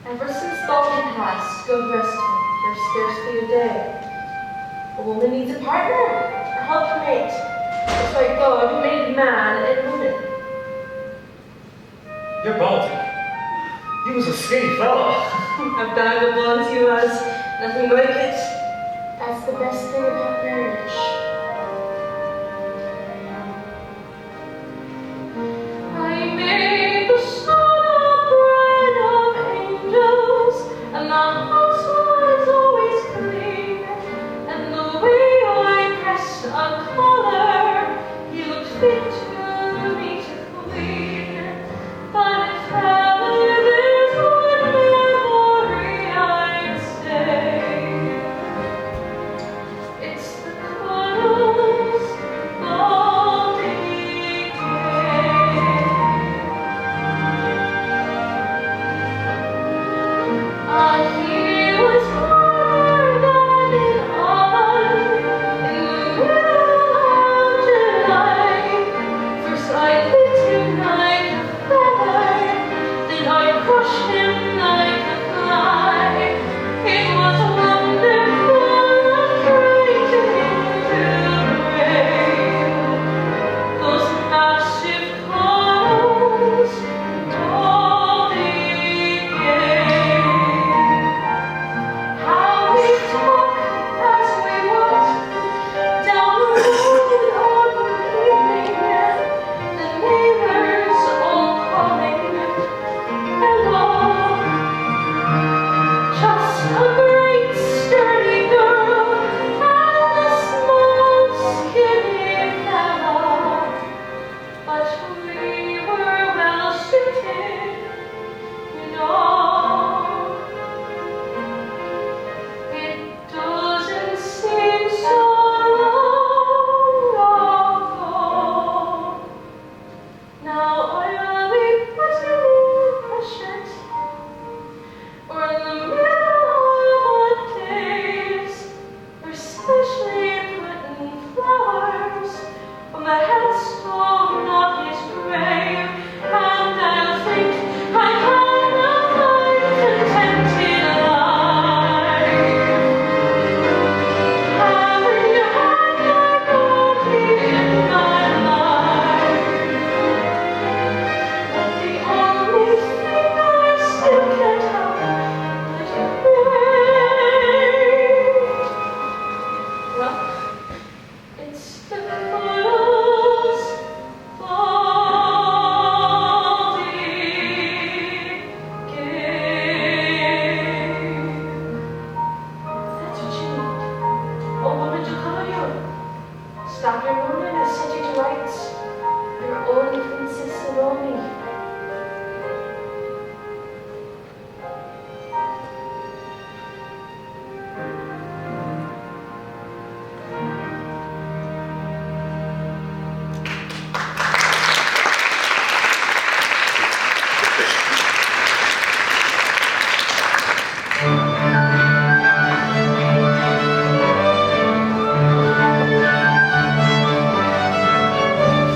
Ever since Baldy passed, God rest him, there's scarcely a day. A woman needs a partner, a helpmate. Just like God made man and woman. You're Baldy. He was a skinny fella. A bag of bones he was, nothing like it. That's the best thing about marriage. I made the sun a bride of angels, and the house was always clean. And the way I pressed a collar, he looked fit to me to clean. But if ever there's one memory I'd say, it's the cuddles Baldy gave. He was warmer than an oven in the middle of July. only Princess Salome.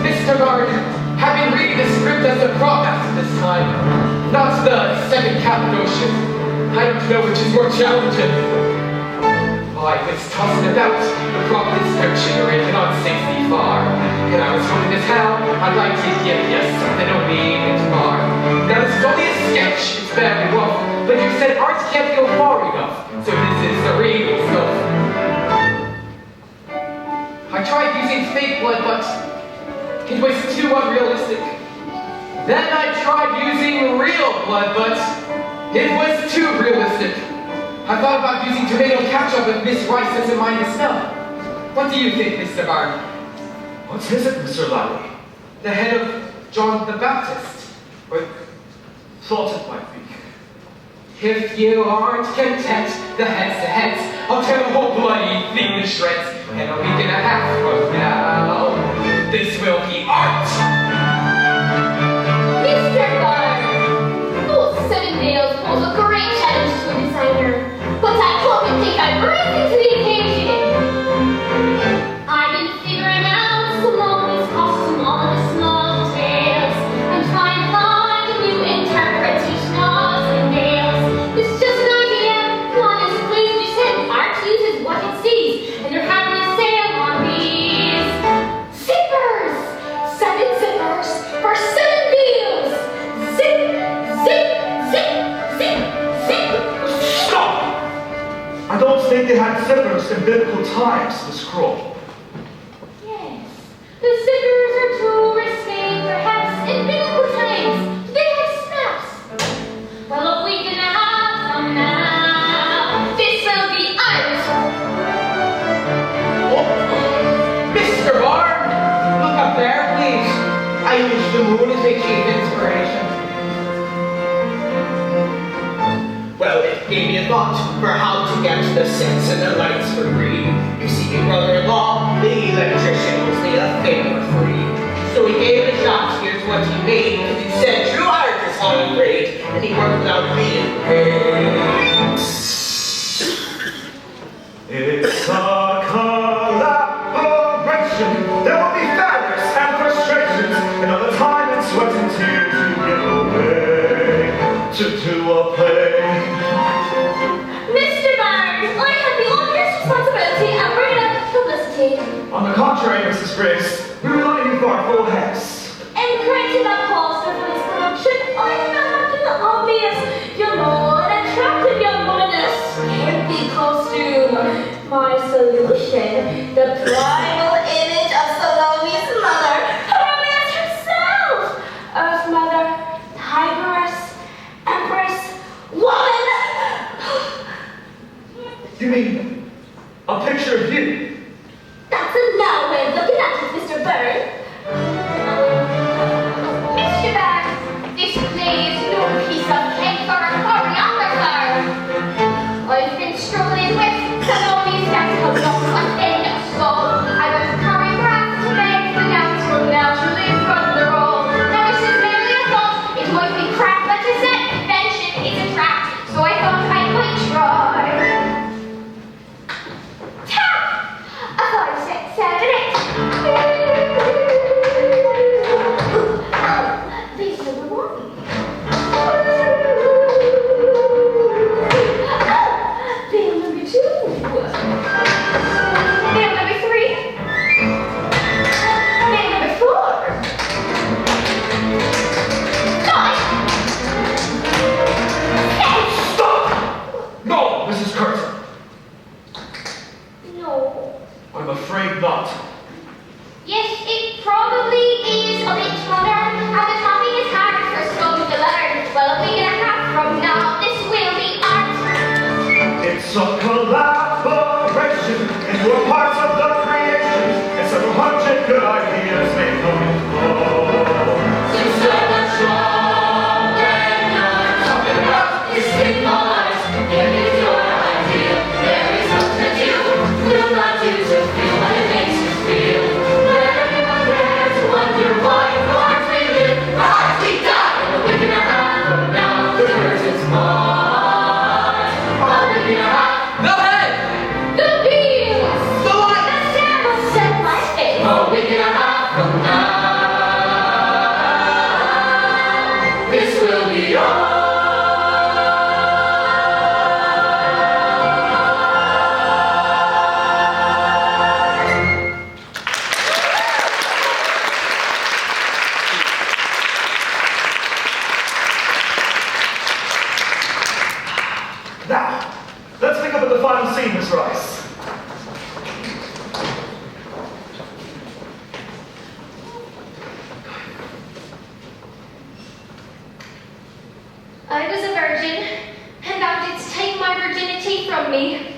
Mr. Bard, having read the script as a prophet this time, not the second Cappadocia. I don't know which is more challenging. I was tossing about the prophet description or it cannot sink thee far. And I was coming to town, I'd like to give you something to read and tomorrow. Now this is only a sketch, it's very rough, but you said art can't go far enough, so this is the real stuff. I tried using fake blood, but it was too unrealistic. Then I tried using real blood, but it was too realistic. I thought about using tomato ketchup if Miss Rice doesn't mind the smell. What do you think, Mr. Bard? What is it, Mr. Lally? The head of John the Baptist. I thought it might be. If you aren't content, the head's the heads. I'll tear the whole bloody thing to shreds. And a week and a half from now, this will be art. Mr. Bard, those 7 nails pose a great challenge to a designer, but I hope you think I'm rising to the occasion. I've been figuring out Salome's costume on the small details and trying to find a new interpretation of the nails. It's just an idea. Honestly, you said art uses what it sees, and they're having a sale on these zippers. 7 zippers for 7 meals. Zip, zip, zip, zip, zip. Stop! I don't think they had zippers in biblical times, Miss Kroll. Yes, the zippers are too risque, perhaps in biblical times. Do they have snaps? Well, a week and a half from now, this will be art. Mr. Bard, look up there, please. I use the moon as a chief inspiration. Well, it gave me a thought for how to get the sets and the lights for free. You see, my brother-in-law, the electrician, was made a thing for free. So he gave it a shot. Here's what he made. Because he said true art is all great, and he worked without being paid. It's a collaboration. There will be failures and frustrations, and all the time and sweat and tears you give away to do a play. Mr. Bard, I have the obvious responsibility of bringing up publicity. On the contrary, Mrs. Grace, we rely on you for our full heads. And creating a poster for this production, I imagined the obvious, an attractive young woman in a skimpy costume. My solution, the primal image of Salome's mother, Hermes herself. Earth Mother, Tigress, Empress, from me.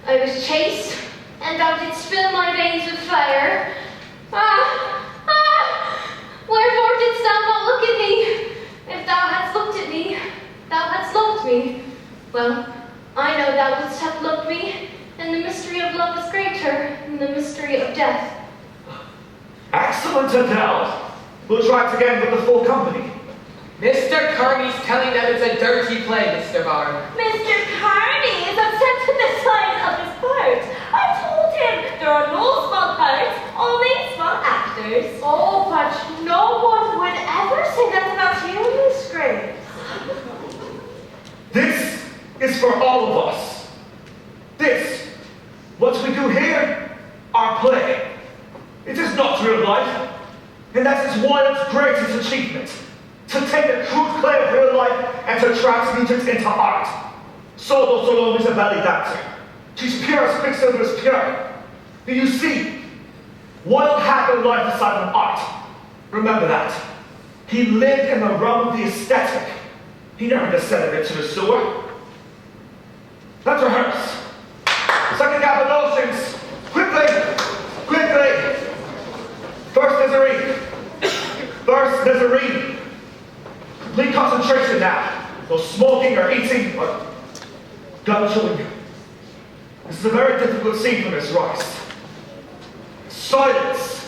I was chased, and thou didst fill my veins with fire. Wherefore didst thou not look at me? If thou hadst looked at me, thou hadst loved me. Well, I know thou wouldst have loved me, and the mystery of love is greater than the mystery of death. Excellent, Adele. We'll try it again with the full company. Mr. Carney's telling them it's a dirty play, Mr. Barn. Mr. Carney is upset with the size of his part. I told him there are no small parts, only small actors. Oh, but no one would ever say that about you, Miss Graves. This is for all of us. This, what we do here, our play. It is not real life, and that is one of its greatest achievements. To take the crude clay of real life and to transmute it into art. Solo Solome is a belly dancer. She's pure as Quicksilver is pure. Do you see? Wilde had no life aside from art. Remember that. He lived in the realm of the aesthetic. He never descended into the sewer. Let's rehearse. Second Cappadocians. Quickly! Quickly! First Nazarene. Complete concentration now. No smoking or eating or gun chewing. This is a very difficult scene for Miss Rice. Silence.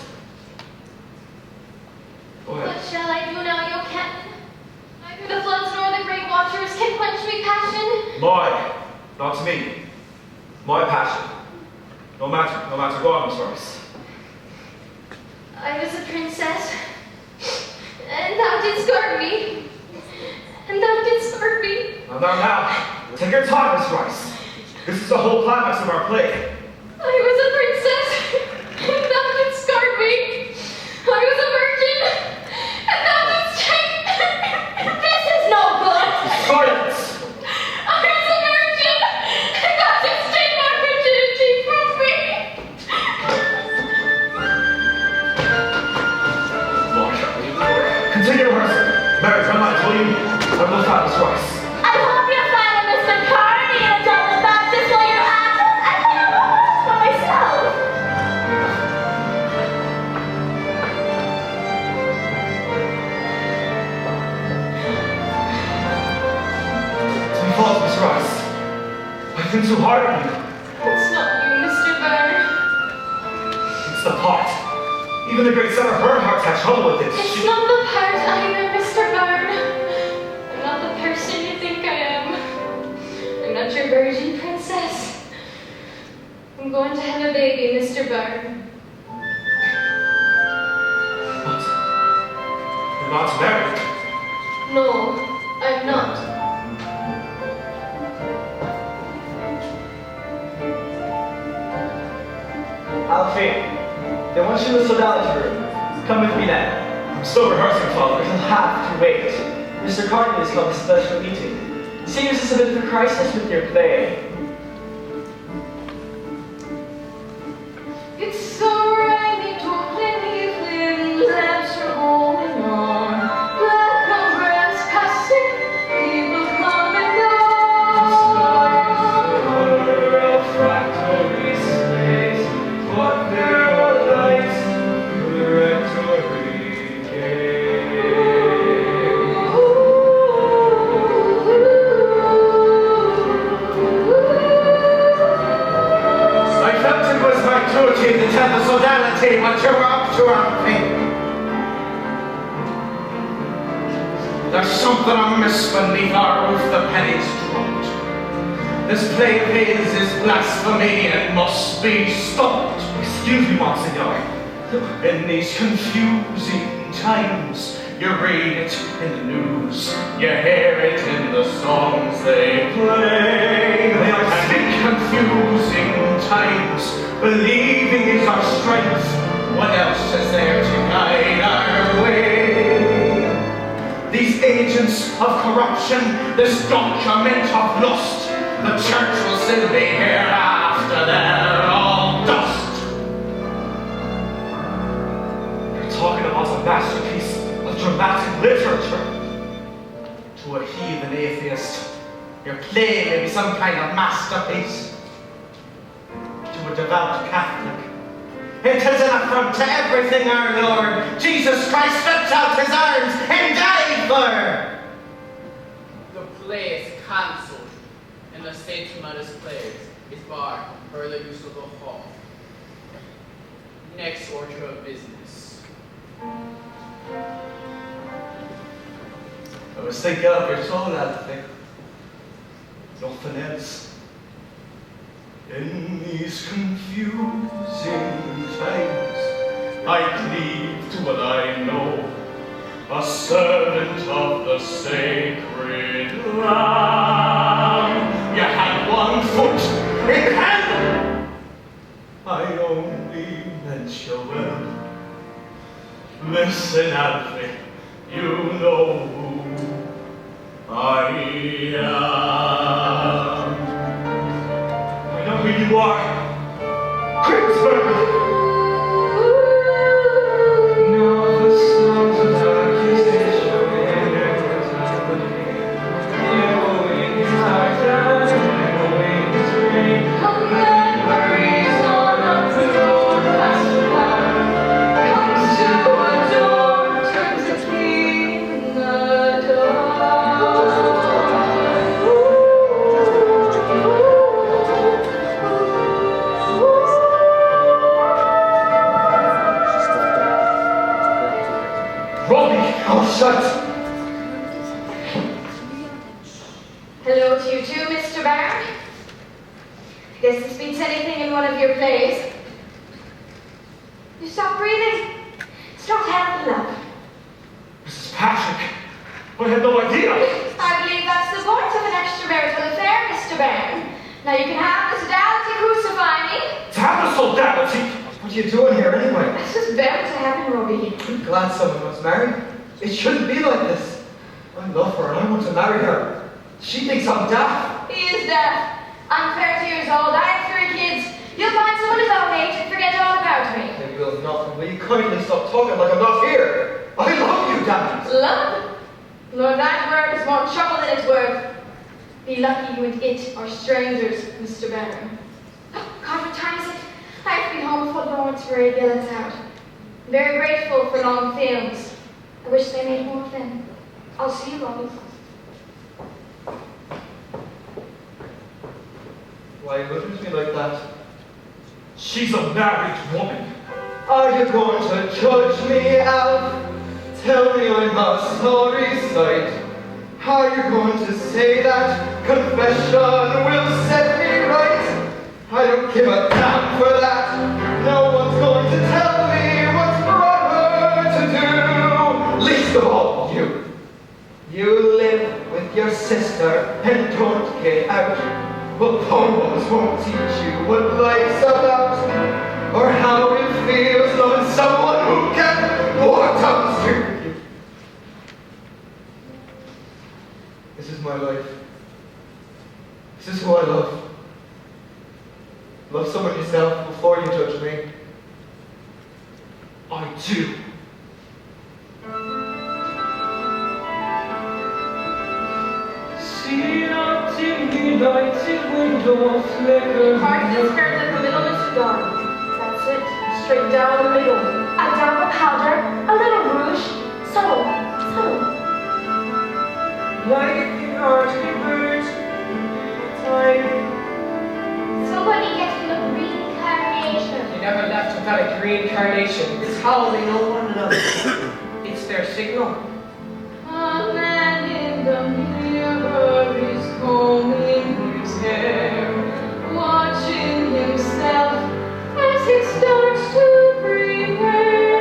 Go ahead. What shall I do now, your captain? Neither the floods nor the great waters can quench me passion. Not me. My passion. No matter, go on, Miss Rice. I was a princess, and thou didst guard me. And thou didst hurt me. Now, take your time, Miss Rice. This is the whole climax of our play. I was a princess, and thou didst guard me. I was a virgin, and thou didst take. This is no good. Silence! I was a virgin, and thou didst take my virginity from me. Lord, continue rehearsing. Mary, come on, will you? I will find Miss Rice. I hope you find a Mr. Carney and tell the Baptist while you're at it. I can have a horse for myself. It's my fault, Miss Rice. I've been too hard on you. It's not you, Mr. Byrne. It's the part. Even the great Sarah Bernhardt had trouble with it. It's not the part either, Mr. Byrne. I'm not the person you think I am. I'm not your virgin princess. I'm going to have a baby, Mr. Byrne. What? You're not married? No, I'm not. Alfie, they want you in the sodality room. Come with me now. I'm still rehearsing, Father. You'll have to wait. Mr. Carney has called a special meeting. It seems it's a bit of a crisis with your play. It's so rainy, twinkling evenings, lamps are going on. Black umbrellas passing, people come and go. To tell the sodality what you're up to, Alfie. There's something amiss beneath our roof, the pennies dropped. This play of his is blasphemy and must be stopped. Excuse me, Monsignor. In these confusing times, you read it in the news, you hear it in the songs they play. And in confusing times, believing is our strength. What else is there to guide our way? These agents of corruption, this document of lust, the church will still be here after they're all dust. You're talking about a masterpiece of dramatic literature. To a heathen atheist, Your play may be some kind of masterpiece. To a devout Catholic, it is an affront to everything our Lord Jesus Christ stretched out his arms and died for. The play is cancelled, and the St. Thomas plays is barred from further use of the hall. Next order of business. I was thinking of your soul, Alfie. Nothing else. In these confusing times, I cleave to what I know, a servant of the sacred Lamb. You had one foot in hell. I only meant your well. Listen, Alfie, you know who I am. I know who you are. Crimson! No, the songs of accusation echoing his heart and echoing his rain. Memories on up the road past the comes to a door, turns its key in the dark. Oh, shut! Hello to you too, Mr. Barron. Guess this beats anything in one of your plays. You stop breathing. It's not healthy, love. Mrs. Patrick, I had no idea. I believe that's the point of an extramarital affair, Mr. Barron. Now you can have the sodality crucify me. To have the sodality. What are you doing here anyway? This was bound to happen, Robbie. I'm glad someone was married. It shouldn't be like this. I love her and I want to marry her. She thinks I'm daft. He is deaf. I'm 30 years old. I have 3 kids. You'll find someone his own age and forget all about me. I will not. Will you kindly stop talking like I'm not here? I love you, damn it. Love? Lord, that word is more trouble than it's worth. Be lucky you and it are strangers, Mr. Barron. Oh, God, what time is it? I have to be home before Lawrence Radio lets out. I'm very grateful for long films. I wish they made more of them. I'll see you, Robbie. Why look at me like that? She's a married woman. Are you going to judge me, Alf? Tell me I must not recite. Are you going to say that confession will set me right? I don't give a damn for that. No one's going to tell me what's proper to do. Least of all, you. You live with your sister and don't get out. But poems won't teach you what life's about, or how it feels knowing someone who can walk down the street with you. This is my life. This is who I love. Love someone yourself before you judge me. I do. See a dimly lighted window flicker. Part this skirt in the middle, Mr. Darwin. That's it. Straight down the middle. A dab of powder, a little rouge. Subtle, subtle. Like the earthly birds, time. Somebody get me the green carnation. They never left without a green carnation. It's how they know one another. It's their signal. A man in the mirror is combing his hair, watching himself as he starts to prepare.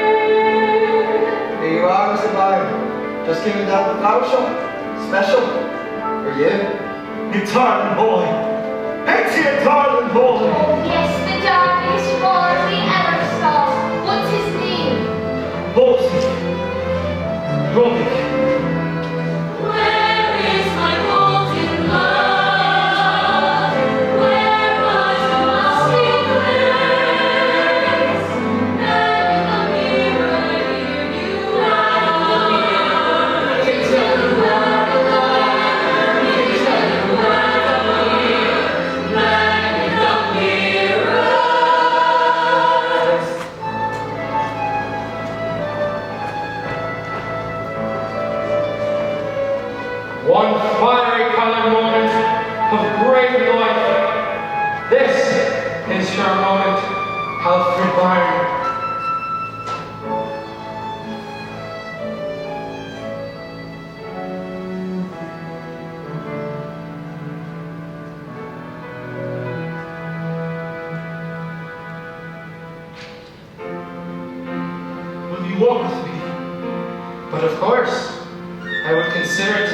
Here you are, Mr. Byron. Just came down the flower shop. Special. For you. You darling boy. Ain't he a darling boy? Oh, yes, the darkest boy we ever saw. What's his name? Bosie. Robbie. Where is my golden love? Where was the lasting place? And in the mirror here you are. You tell me where I belong. You tell me where One fiery colored moment of great life. This is your moment, Alfred Byrne. Will you walk with me? But of course, I would consider it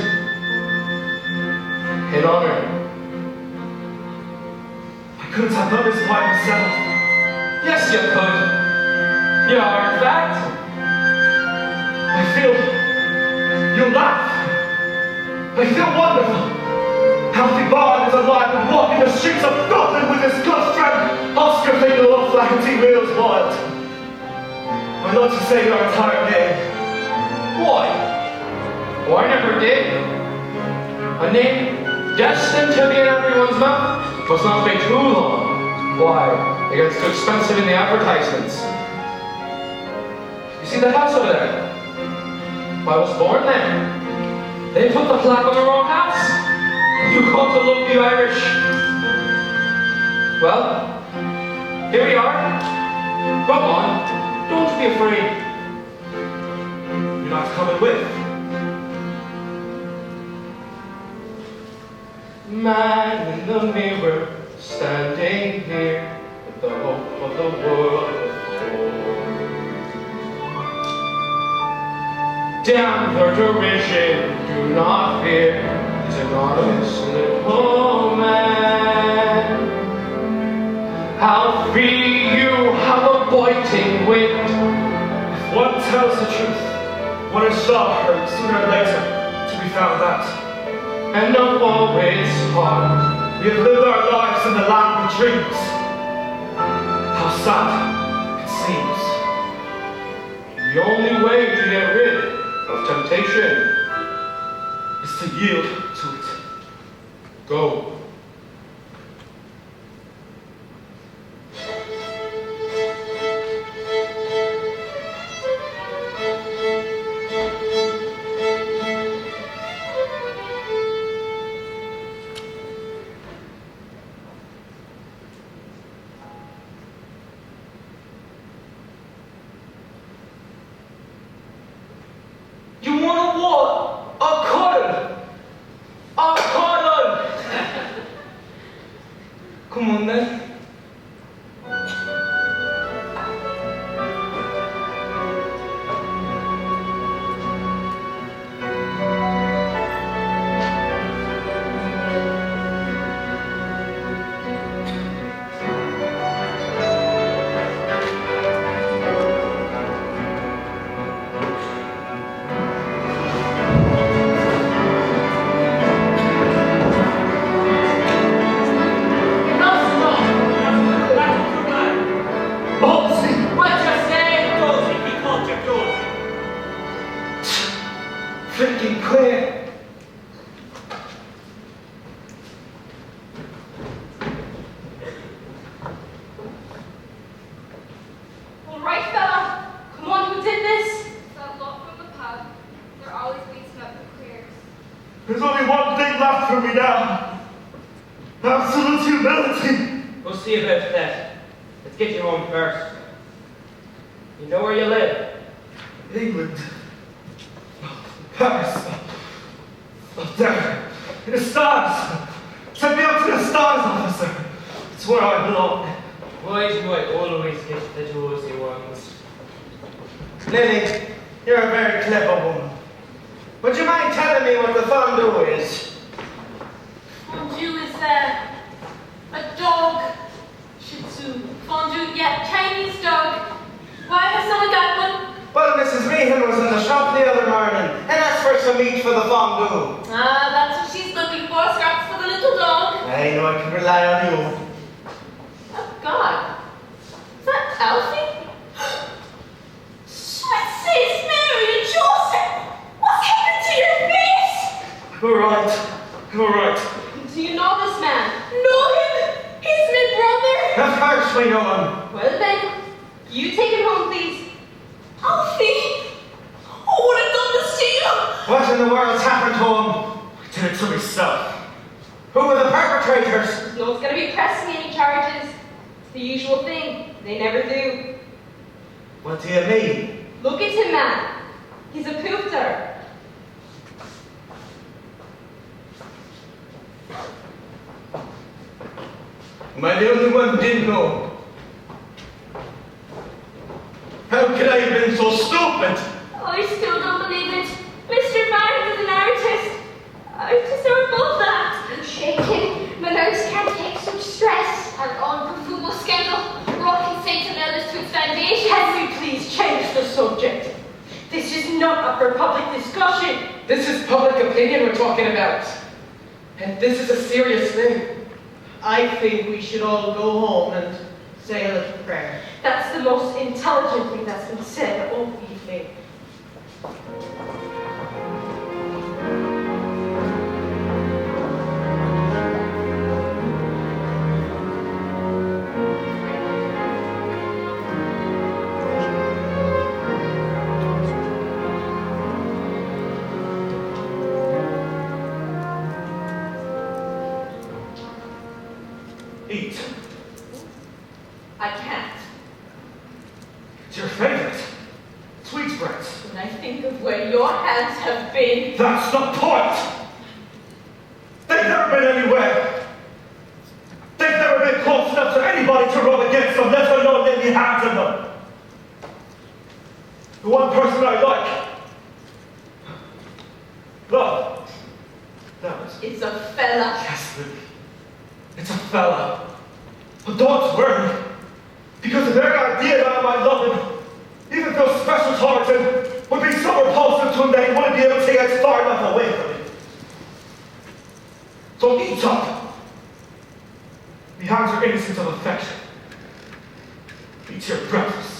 an honor. I couldn't have done this by myself. Yes, you could. You are, in fact. I feel you laugh. I feel wonderful. Alfie Byrne is alive and walking the streets of Dublin with his good friend Oscar Fingal of Flaherty Wheels Wild. I'd like to say your entire name. Why? Oh, I never did. A name destined to be in everyone's mouth must not be too long. Why? It gets too expensive in the advertisements. You see that house over there? I was born there. They put the plaque on the wrong house. You come to look the Irish. Well, here we are. Come on. Don't be afraid. You're not coming with. Man in the mirror, standing here with the hope of the world before. Damn your derision, do not fear, he's an honest little man. Alfie, you have a biting wit. If one tells the truth, one is sure heard sooner or later to be found out. And not always hard. We have lived our lives in the land of dreams. How sad it seems. The only way to get rid of temptation is to yield to it. Go. You wanna what? A cuddle! A cuddle! Come on then. Freaking clear. All right, fella. Come on, who did this? That lot from the pub. They're always beating up the queers. There's only one thing left for me now. Absolute humility. We'll see about that. Let's get you home first. You know where you live? England. Paris. Up there. In the stars. Send me up to the stars, officer. It's where I belong. Why do I always get the dozy ones? Lily, you're a very clever woman. Would you mind telling me what the fondue is? Fondue is a dog. Shih Tzu. Fondue, yeah, Chinese dog. Why has someone got one? Well, Mrs. Meehan was in the shop the other morning and asked for some meat for the fondue. Ah, that's what she's looking for. Scraps for the little dog. I know I can rely on you. Oh, God. Is that Alfie? Sweet saints Mary and Joseph! What's happened to your face? All right. All right. Do you know this man? Know him? He's my brother. Of course we know him. Well then, you take him home, please. Alfie! Oh, what I've done this to you! What in the world's happened to him? did it to myself. Who were the perpetrators? No one's gonna be pressing any charges. It's the usual thing. They never do. What do you mean? Look at him, man. He's a poofter. Am I the only one who didn't know? How could I have been so stupid? I still don't believe it. Mr. Barnes is an artist. Artists are above that. I'm shaking. My nerves can't take such stress. Our own Profumo scandal rocking St. Amelis to its foundation. Can we please change the subject? This is not up for public discussion. This is public opinion we're talking about. And this is a serious thing. I think we should all go home and say a little prayer. That's the most intelligent thing that's been said all evening. Eat. I can't. It's your favorite. Sweetbreads. When I think of where your hands have been. That's the point! They've never been anywhere. They've never been close enough to anybody to rub against them, let alone lay me hands on them. The one person I like. Love. That was It's a fella. Yes, Lily. It's a fella. But don't worry. Because the very idea that I might love him, even though special towards him, would be so repulsive to him that he wouldn't be able to get far enough away from me. So eat up. Behind your innocence of affection. Eat your breakfast.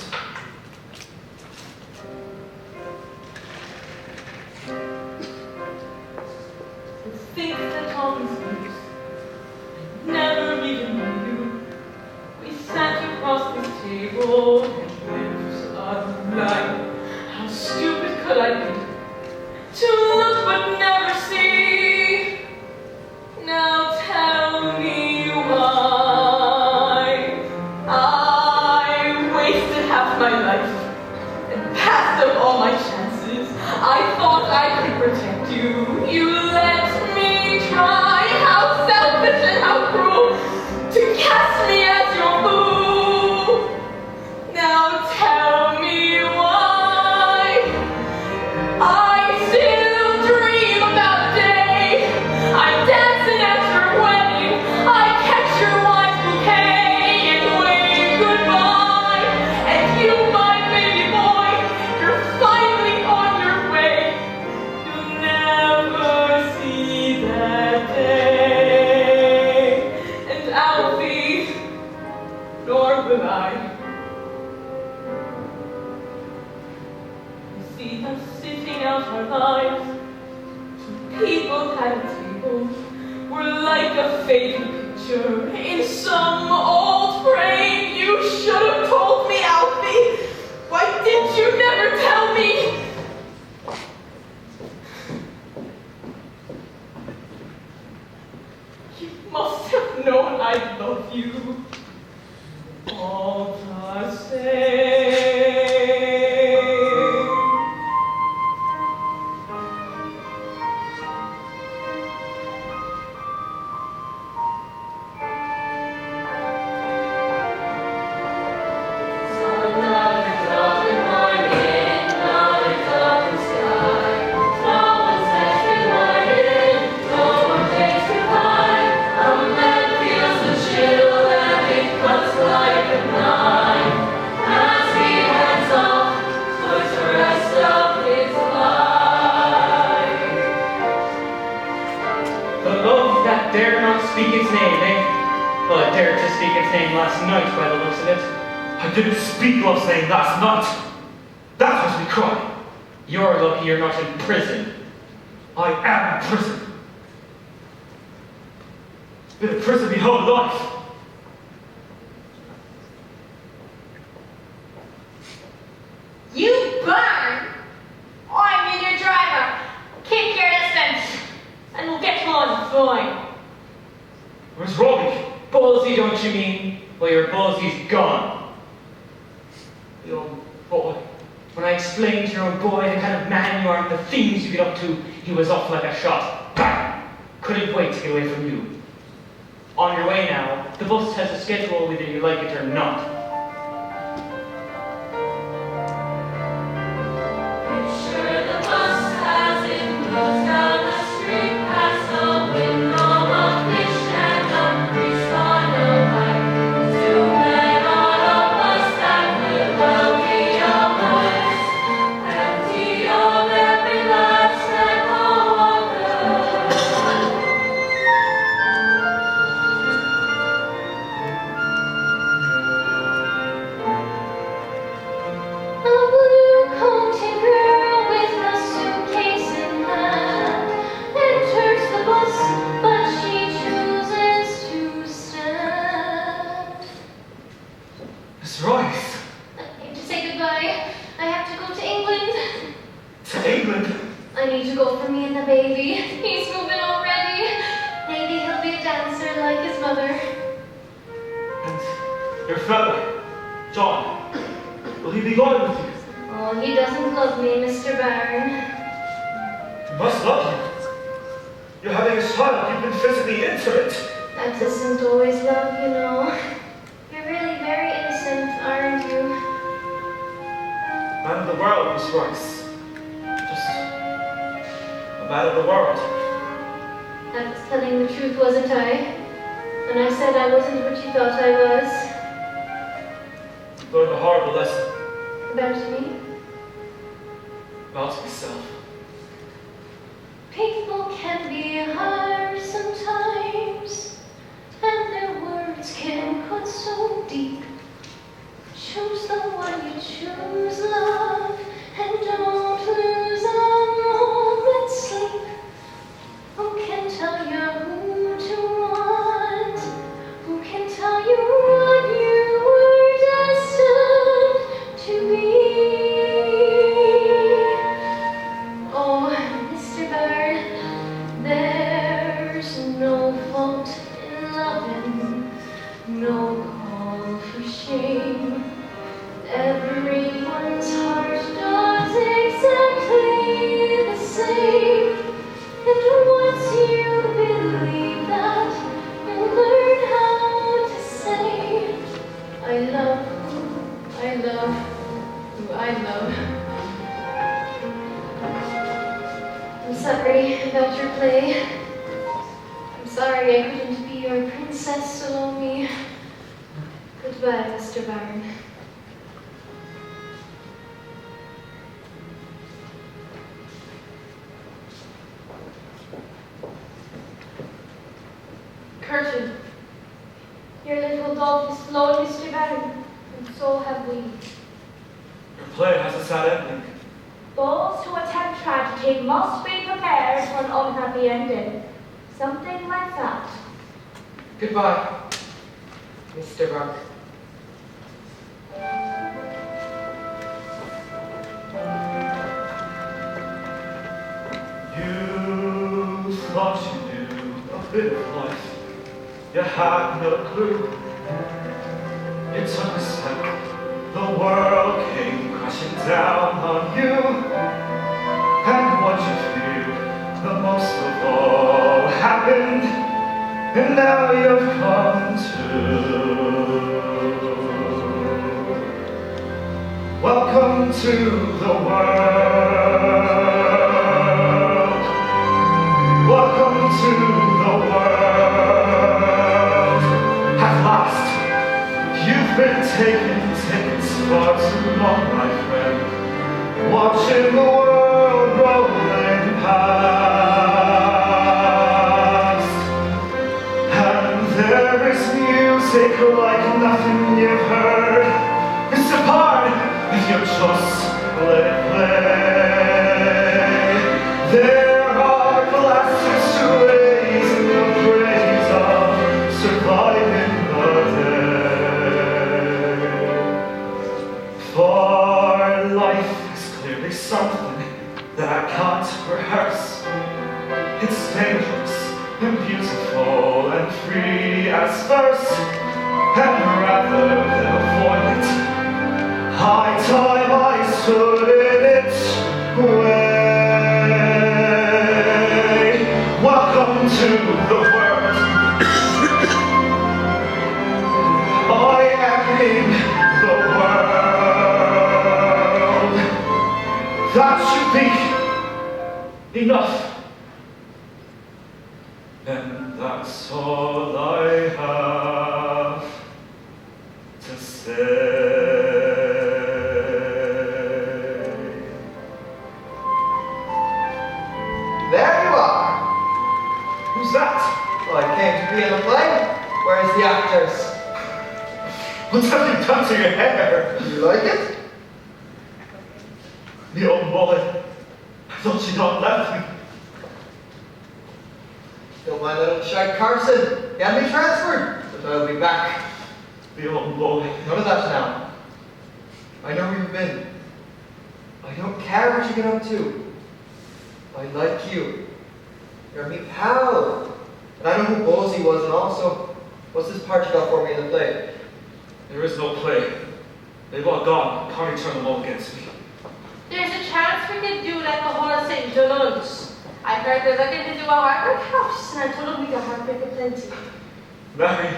Think that Tom's loose. I never even knew you. We sat across this table and lived a life. How stupid could I be to look but never see? Now tell me why I wasted half my life and passed up all my chances. I thought I could protect you. You let me try. How selfish and how cruel to cast me as your fool. Now tell me why I still dream about a day I'm dancing at your wedding. I catch your wife's bouquet and wave goodbye. And you, my baby boy, you're finally on your way. You'll never see that day. And Alfie, nor will I. You see us sitting out our lives. Two people at a table. We're like a fading picture in some old frame. You should have told me, Alfie. Why did you never tell me? You must have known I love you. All the same. Dare not speak its name, eh? Well, I dared to speak its name last night by the looks of it. I didn't speak love's name last night. That was me crying. You're lucky you're not in prison. I am in prison. Been in prison my whole life. You burn! I'm in your driver. Keep your distance, and we'll get time. Where's Robbie? Ballsy, don't you mean? Well, your Ballsy's gone. The old boy. When I explained to your own boy the kind of man you are and the things you get up to, he was off like a shot. Bang! Couldn't wait to get away from you. On your way now, the bus has a schedule whether you like it or not. Sure the bus as it moves down the street past the window of fish and a priest on a bike. Two men on a bus that could well be a bus, empty of every last echo of the A blue-coated girl with a suitcase in hand enters the bus, but she chooses to stand. Miss Royce. I need to say goodbye. I have to go to England. To England. I need to go for me and the baby. He's moving already. Maybe he'll be a dancer like his mother. And your fellow, John. Will he be loyal with you? Oh, he doesn't love me, Mr. Barron. He must love you. You're having a child. You've been physically intimate. That isn't always love, you know. You're really very innocent, aren't you? Man of the world, Miss Royce. Just a man of the world. I was telling the truth, wasn't I? When I said I wasn't what you thought I was. Learned a horrible lesson About me? about myself. People can be hard sometimes, and their words can cut so deep. Choose the one you choose, love, and don't lose a moment's sleep. Who can tell you who to want? Who can tell you what you were destined to be? Oh, Mr. Bird, there's no fault in loving, no call for shame. Everyone's heart does exactly the same. And once you believe that, you'll learn how to say, I love who I love, who I love. I'm sorry about your play. I'm sorry I couldn't be your princess, Salome. Goodbye, Mr. Barron. Curtain. Your little dog has flown, Mr. Barron, and so have we. Your play has a sad ending. Those who attempt tragedy must be prepared for an unhappy ending. Something like that. Goodbye, Mr. Buck. You thought you knew a bit of life. You had no clue. You took a step. The world came crashing down on you. And what you feared the most of all happened. And now you've come to. Welcome to the world. Welcome to the world. At last, you've been taking tickets far too long, my friend. Watching the world rolling past. And there is music like nothing you've heard. Mr. Pard, if you just let it play. There are glasses to raise in the praise of surviving the day. For life is clearly something that I can't rehearse. It's dangerous, and beautiful and free as first, and rather than avoid it, high time I stood in its way. Welcome to the world. I am in the world. That should be enough. And that's all I have to say. There you are. Who's that? Well, I came to be in a play. Where's the actors? What have you done to your hair? You like it? The old boy. I thought she'd not left me. Don't mind little Shite Carson. He had me transferred, but I'll be back. The old boy. None of that now. I know where you've been. I don't care what you get up to. I like you. You're me pal. And I know who Ballsy was, and also, what's this part you got for me in the play? There is no play. They've all gone. Can't turn them all against me. There's a chance we could do it at the Hall of St. John's. I heard they're looking to do a heartbreak house, and I told them we got heartbreak aplenty. Mary,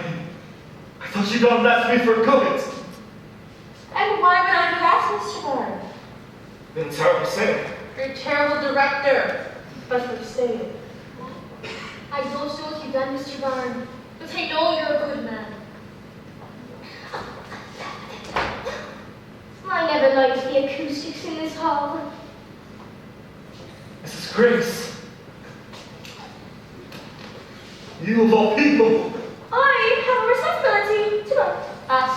I thought you'd gone left me for good. And why would I do that, Mr. Byrne? Been a terrible sin. You're a terrible director. But for saying. I don't know what you've done, Mr. Byrne, but I know you're a good man. I never liked the acoustics in this hall. Mrs. Grace. You of all people. I have a responsibility to know.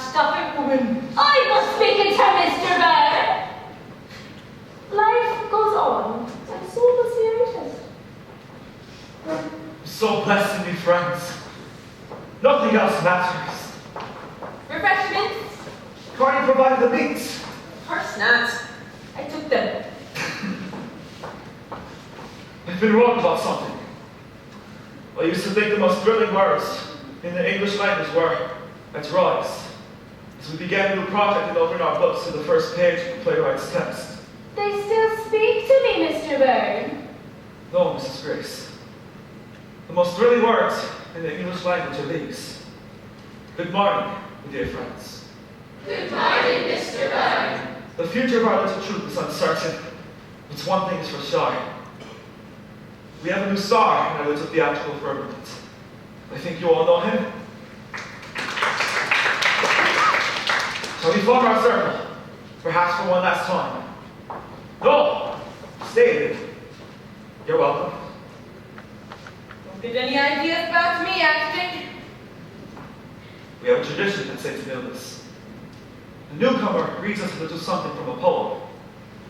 Stop it, woman. I must speak to Mr. Byrne. Life goes on, and so does the artist. I'm so blessed to be friends. Nothing else matters. Refreshments? Can't you provide the meats? Of course not. I took them. I've been wrong about something. I used to think the most thrilling words in the English language were "let's rise." As we began a new project and opened our books to the first page of the playwright's text. They still speak to me, Mr. Byrne. No, Mrs. Grace. The most thrilling words in the English language are these. Good morning, my dear friends. Good morning, Mr. Byrne. The future of our little troop is uncertain, but one thing is for sure. We have a new star in our little theatrical firmament. I think you all know him. Shall we form our circle, perhaps for one last time? No! Stay. You're welcome. Don't get any ideas about me acting. We have a tradition at St. Emilius. The newcomer reads us a little something from a poem.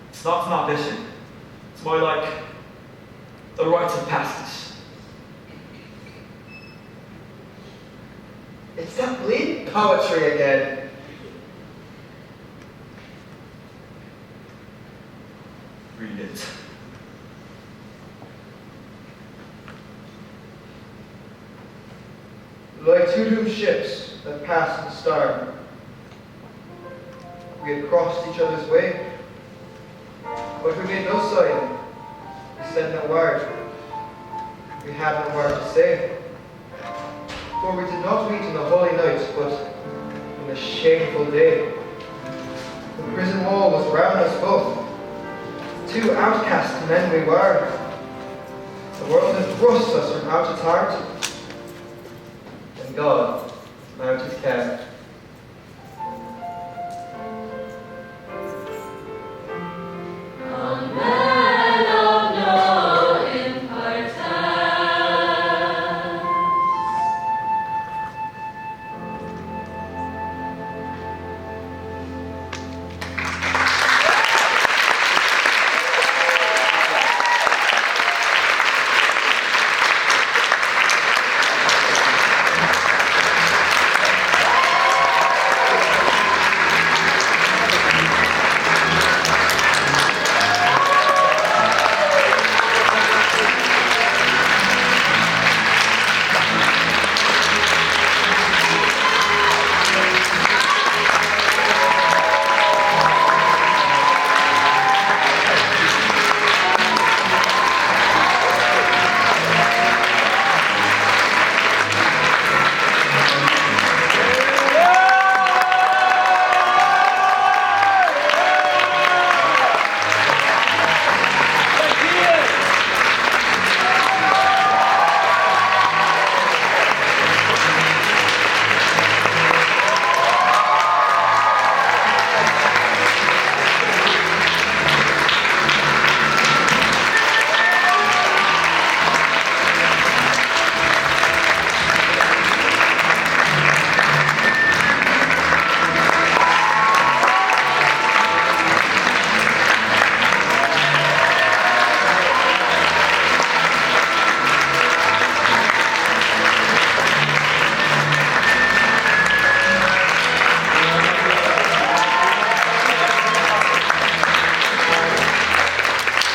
It's not an audition. It's more like a rite of passage. It's that bleed poetry again. Read it. Like two doomed ships that passed in storm, we had crossed each other's way, but we made no sign. We said no word. We had no word to say. For we did not meet in the holy night, but in the shameful day. The prison wall was round us both. Two outcast men we were. The world had thrust us from out its heart, and God mounted care.